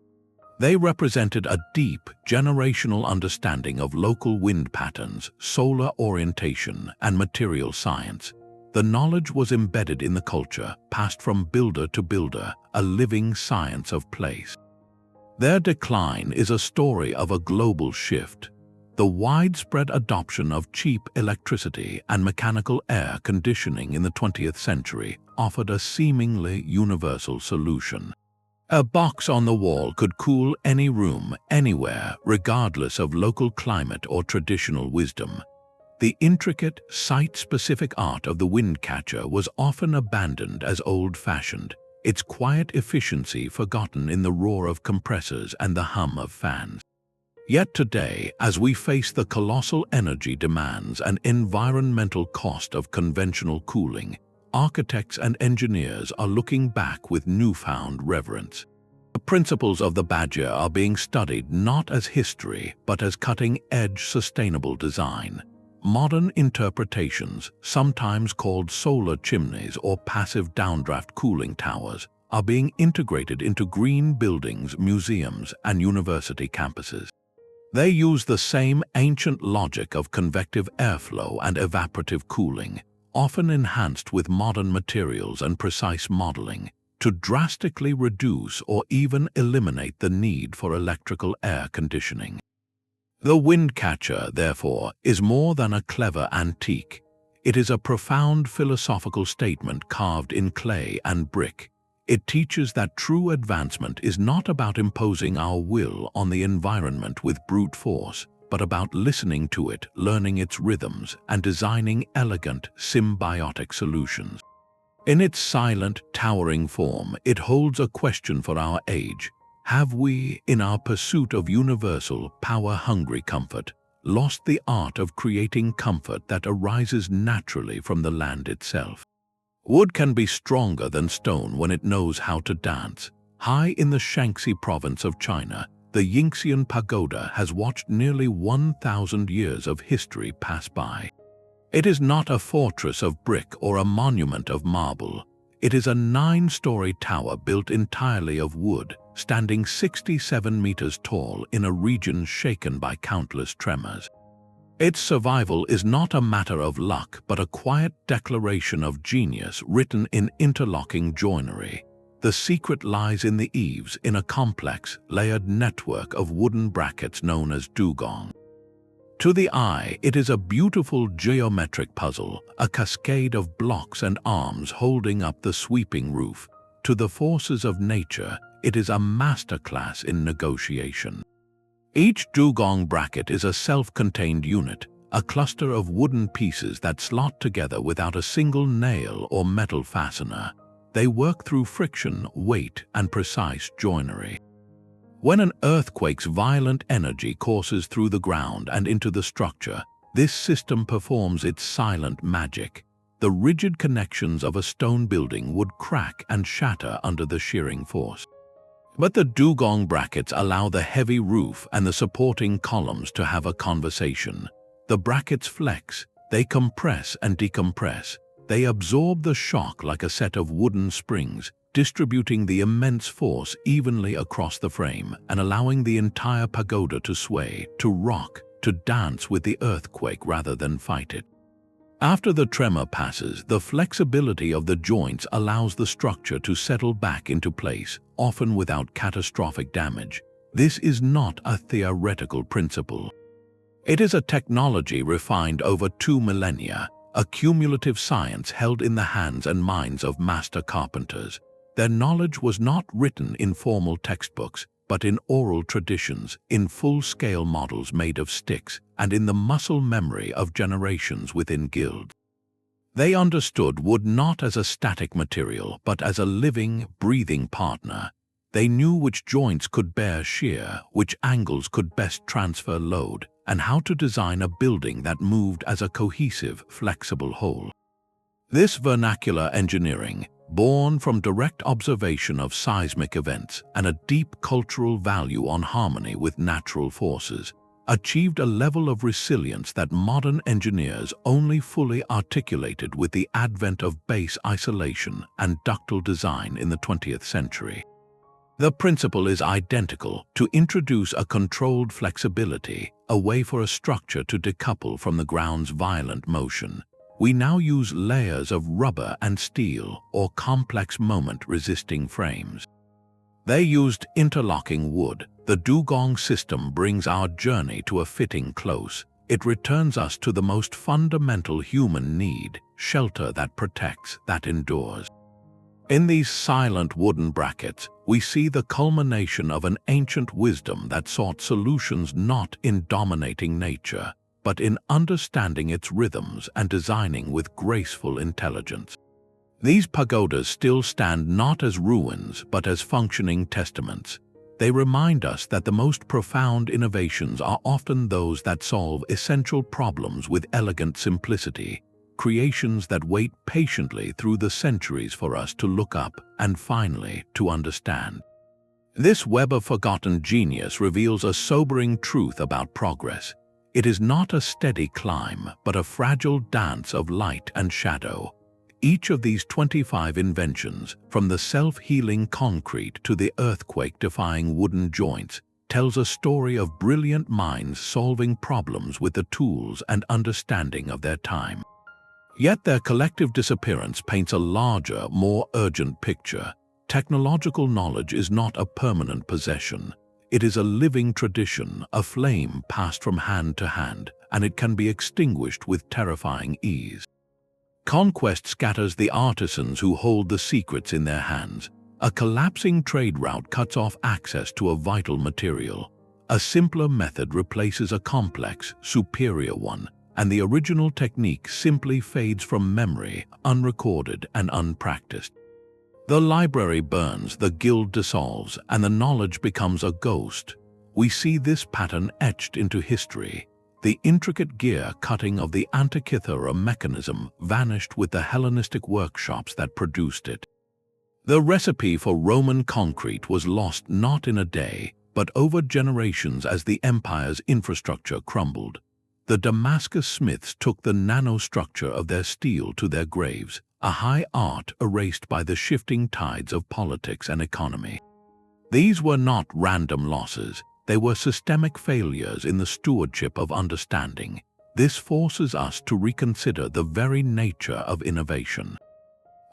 They represented a deep, generational understanding of local wind patterns, solar orientation, and material science. The knowledge was embedded in the culture, passed from builder to builder, a living science of place. Their decline is a story of a global shift. The widespread adoption of cheap electricity and mechanical air conditioning in the 20th century offered a seemingly universal solution. A box on the wall could cool any room, anywhere, regardless of local climate or traditional wisdom. The intricate, site-specific art of the windcatcher was often abandoned as old-fashioned, its quiet efficiency forgotten in the roar of compressors and the hum of fans. Yet today, as we face the colossal energy demands and environmental cost of conventional cooling, architects and engineers are looking back with newfound reverence. The principles of the badger are being studied not as history, but as cutting-edge sustainable design. Modern interpretations, sometimes called solar chimneys or passive downdraft cooling towers, are being integrated into green buildings, museums, and university campuses. They use the same ancient logic of convective airflow and evaporative cooling, often enhanced with modern materials and precise modeling, to drastically reduce or even eliminate the need for electrical air conditioning. The windcatcher, therefore, is more than a clever antique. It is a profound philosophical statement carved in clay and brick. It teaches that true advancement is not about imposing our will on the environment with brute force, but about listening to it, learning its rhythms, and designing elegant, symbiotic solutions. In its silent, towering form, it holds a question for our age. Have we, in our pursuit of universal, power-hungry comfort, lost the art of creating comfort that arises naturally from the land itself? Wood can be stronger than stone when it knows how to dance. High in the Shaanxi province of China, the Yingxian Pagoda has watched nearly 1,000 years of history pass by. It is not a fortress of brick or a monument of marble. It is a 9-story tower built entirely of wood, standing 67 meters tall in a region shaken by countless tremors. Its survival is not a matter of luck, but a quiet declaration of genius written in interlocking joinery. The secret lies in the eaves, in a complex, layered network of wooden brackets known as dugong. To the eye, it is a beautiful geometric puzzle, a cascade of blocks and arms holding up the sweeping roof. To the forces of nature, it is a masterclass in negotiation. Each dugong bracket is a self-contained unit, a cluster of wooden pieces that slot together without a single nail or metal fastener. They work through friction, weight, and precise joinery. When an earthquake's violent energy courses through the ground and into the structure, this system performs its silent magic. The rigid connections of a stone building would crack and shatter under the shearing force. But the dugong brackets allow the heavy roof and the supporting columns to have a conversation. The brackets flex, they compress and decompress. They absorb the shock like a set of wooden springs, distributing the immense force evenly across the frame and allowing the entire pagoda to sway, to rock, to dance with the earthquake rather than fight it. After the tremor passes, the flexibility of the joints allows the structure to settle back into place, often without catastrophic damage. This is not a theoretical principle. It is a technology refined over 2 millennia, a cumulative science held in the hands and minds of master carpenters. Their knowledge was not written in formal textbooks, but in oral traditions, in full-scale models made of sticks, and in the muscle memory of generations within guilds. They understood wood not as a static material, but as a living, breathing partner. They knew which joints could bear shear, which angles could best transfer load, and how to design a building that moved as a cohesive, flexible whole. This vernacular engineering, born from direct observation of seismic events and a deep cultural value on harmony with natural forces, achieved a level of resilience that modern engineers only fully articulated with the advent of base isolation and ductile design in the 20th century. The principle is identical: to introduce a controlled flexibility, a way for a structure to decouple from the ground's violent motion. We now use layers of rubber and steel or complex moment-resisting frames. They used interlocking wood. The dugong system brings our journey to a fitting close. It returns us to the most fundamental human need: shelter that protects, that endures. In these silent wooden brackets, we see the culmination of an ancient wisdom that sought solutions not in dominating nature, but in understanding its rhythms and designing with graceful intelligence. These pagodas still stand not as ruins, but as functioning testaments. They remind us that the most profound innovations are often those that solve essential problems with elegant simplicity, creations that wait patiently through the centuries for us to look up and finally to understand. This web of forgotten genius reveals a sobering truth about progress. It is not a steady climb, but a fragile dance of light and shadow. Each of these 25 inventions, from the self-healing concrete to the earthquake-defying wooden joints, tells a story of brilliant minds solving problems with the tools and understanding of their time. Yet their collective disappearance paints a larger, more urgent picture. Technological knowledge is not a permanent possession. It is a living tradition, a flame passed from hand to hand, and it can be extinguished with terrifying ease. Conquest scatters the artisans who hold the secrets in their hands. A collapsing trade route cuts off access to a vital material. A simpler method replaces a complex, superior one, and the original technique simply fades from memory, unrecorded and unpracticed. The library burns, the guild dissolves, and the knowledge becomes a ghost. We see this pattern etched into history. The intricate gear cutting of the Antikythera mechanism vanished with the Hellenistic workshops that produced it. The recipe for Roman concrete was lost not in a day, but over generations as the empire's infrastructure crumbled. The Damascus smiths took the nanostructure of their steel to their graves, a high art erased by the shifting tides of politics and economy. These were not random losses, they were systemic failures in the stewardship of understanding. This forces us to reconsider the very nature of innovation.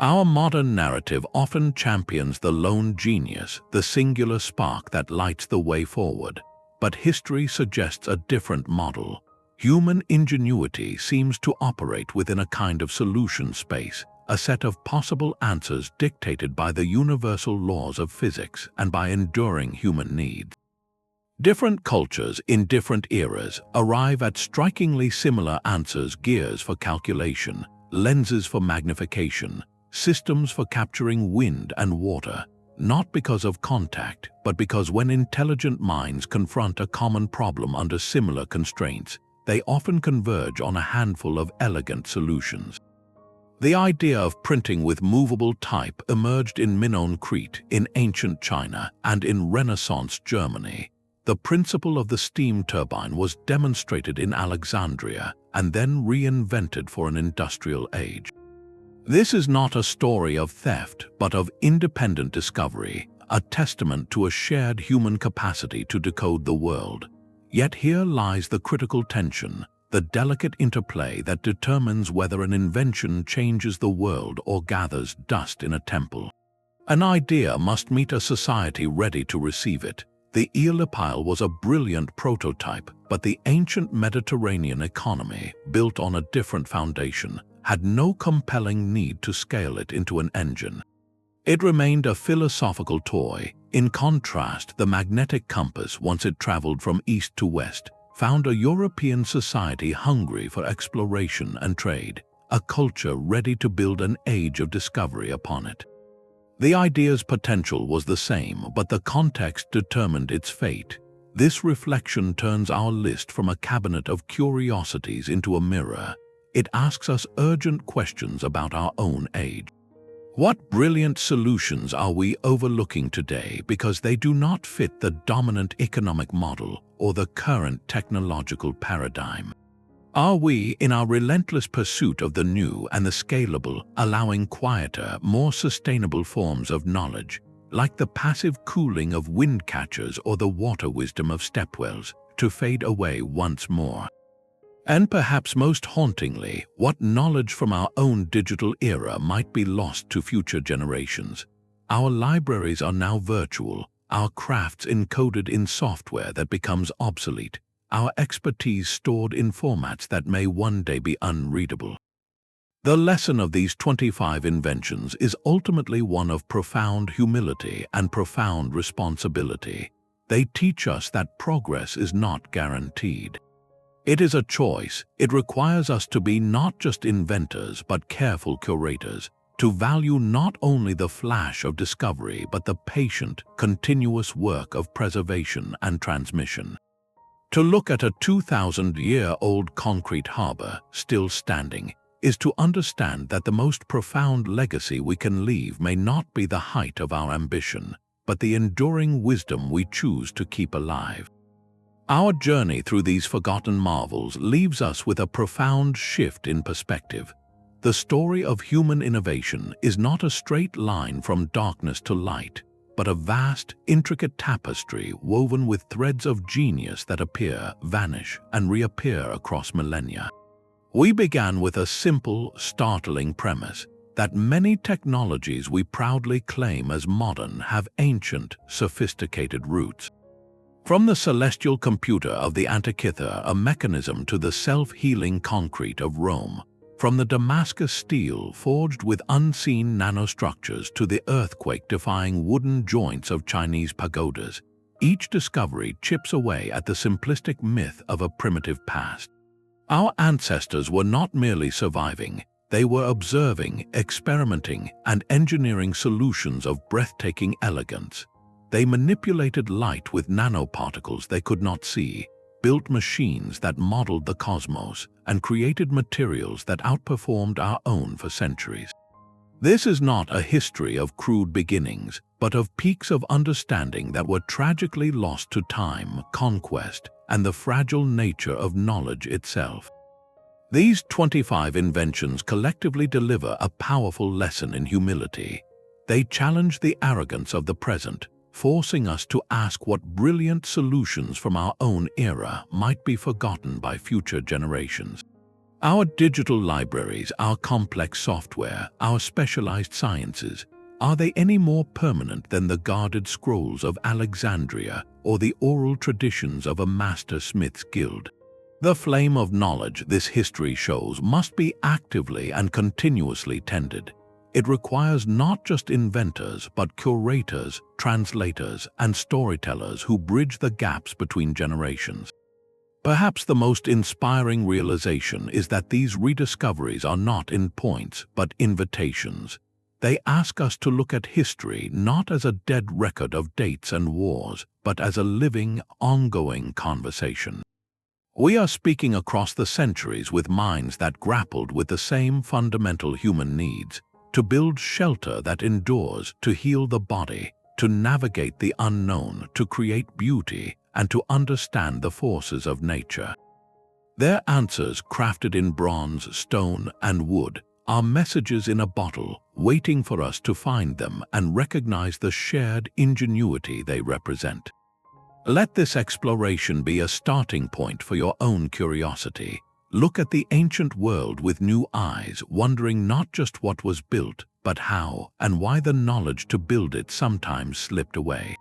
Our modern narrative often champions the lone genius, the singular spark that lights the way forward. But history suggests a different model. Human ingenuity seems to operate within a kind of solution space, a set of possible answers dictated by the universal laws of physics and by enduring human needs. Different cultures in different eras arrive at strikingly similar answers: gears for calculation, lenses for magnification, systems for capturing wind and water, not because of contact, but because when intelligent minds confront a common problem under similar constraints, they often converge on a handful of elegant solutions. The idea of printing with movable type emerged in Minoan Crete, in ancient China, and in Renaissance Germany. The principle of the steam turbine was demonstrated in Alexandria and then reinvented for an industrial age. This is not a story of theft, but of independent discovery, a testament to a shared human capacity to decode the world. Yet here lies the critical tension, the delicate interplay that determines whether an invention changes the world or gathers dust in a temple. An idea must meet a society ready to receive it. The Aeolipile was a brilliant prototype, but the ancient Mediterranean economy, built on a different foundation, had no compelling need to scale it into an engine. It remained a philosophical toy. In contrast, the magnetic compass, once it traveled from east to west, found a European society hungry for exploration and trade, a culture ready to build an age of discovery upon it. The idea's potential was the same, but the context determined its fate. This reflection turns our list from a cabinet of curiosities into a mirror. It asks us urgent questions about our own age. What brilliant solutions are we overlooking today because they do not fit the dominant economic model or the current technological paradigm? Are we, in our relentless pursuit of the new and the scalable, allowing quieter, more sustainable forms of knowledge, like the passive cooling of wind catchers or the water wisdom of stepwells, to fade away once more? And perhaps most hauntingly, what knowledge from our own digital era might be lost to future generations? Our libraries are now virtual, our crafts encoded in software that becomes obsolete, our expertise stored in formats that may one day be unreadable. The lesson of these 25 inventions is ultimately one of profound humility and profound responsibility. They teach us that progress is not guaranteed. It is a choice. It requires us to be not just inventors but careful curators, to value not only the flash of discovery but the patient, continuous work of preservation and transmission. To look at a 2,000-year-old concrete harbor still standing is to understand that the most profound legacy we can leave may not be the height of our ambition, but the enduring wisdom we choose to keep alive. Our journey through these forgotten marvels leaves us with a profound shift in perspective. The story of human innovation is not a straight line from darkness to light, but a vast, intricate tapestry woven with threads of genius that appear, vanish, and reappear across millennia. We began with a simple, startling premise that many technologies we proudly claim as modern have ancient, sophisticated roots. From the celestial computer of the Antikythera, a mechanism, to the self-healing concrete of Rome, from the Damascus steel forged with unseen nanostructures to the earthquake-defying wooden joints of Chinese pagodas, each discovery chips away at the simplistic myth of a primitive past. Our ancestors were not merely surviving, They were observing, experimenting, and engineering solutions of breathtaking elegance. They manipulated light with nanoparticles they could not see, built machines that modeled the cosmos, and created materials that outperformed our own for centuries. This is not a history of crude beginnings, but of peaks of understanding that were tragically lost to time, conquest, and the fragile nature of knowledge itself. These 25 inventions collectively deliver a powerful lesson in humility. They challenge the arrogance of the present, forcing us to ask what brilliant solutions from our own era might be forgotten by future generations. Our digital libraries, our complex software, our specialized sciences, are they any more permanent than the guarded scrolls of Alexandria or the oral traditions of a master smith's guild? The flame of knowledge, this history shows, must be actively and continuously tended. It requires not just inventors, but curators, translators, and storytellers who bridge the gaps between generations. Perhaps the most inspiring realization is that these rediscoveries are not endpoints, but invitations. They ask us to look at history not as a dead record of dates and wars, but as a living, ongoing conversation. We are speaking across the centuries with minds that grappled with the same fundamental human needs: to build shelter that endures, to heal the body, to navigate the unknown, to create beauty, and to understand the forces of nature. Their answers, crafted in bronze, stone, and wood, are messages in a bottle, waiting for us to find them and recognize the shared ingenuity they represent. Let this exploration be a starting point for your own curiosity. Look at the ancient world with new eyes, wondering not just what was built, but how and why the knowledge to build it sometimes slipped away.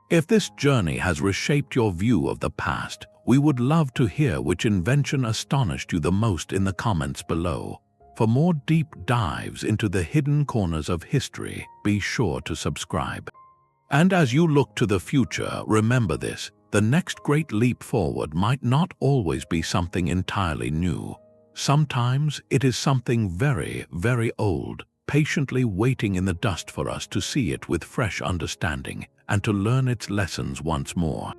If this journey has reshaped your view of the past, we would love to hear which invention astonished you the most in the comments below. For more deep dives into the hidden corners of history, be sure to subscribe. And as you look to the future, remember this: the next great leap forward might not always be something entirely new. Sometimes it is something very, very old, patiently waiting in the dust for us to see it with fresh understanding and to learn its lessons once more.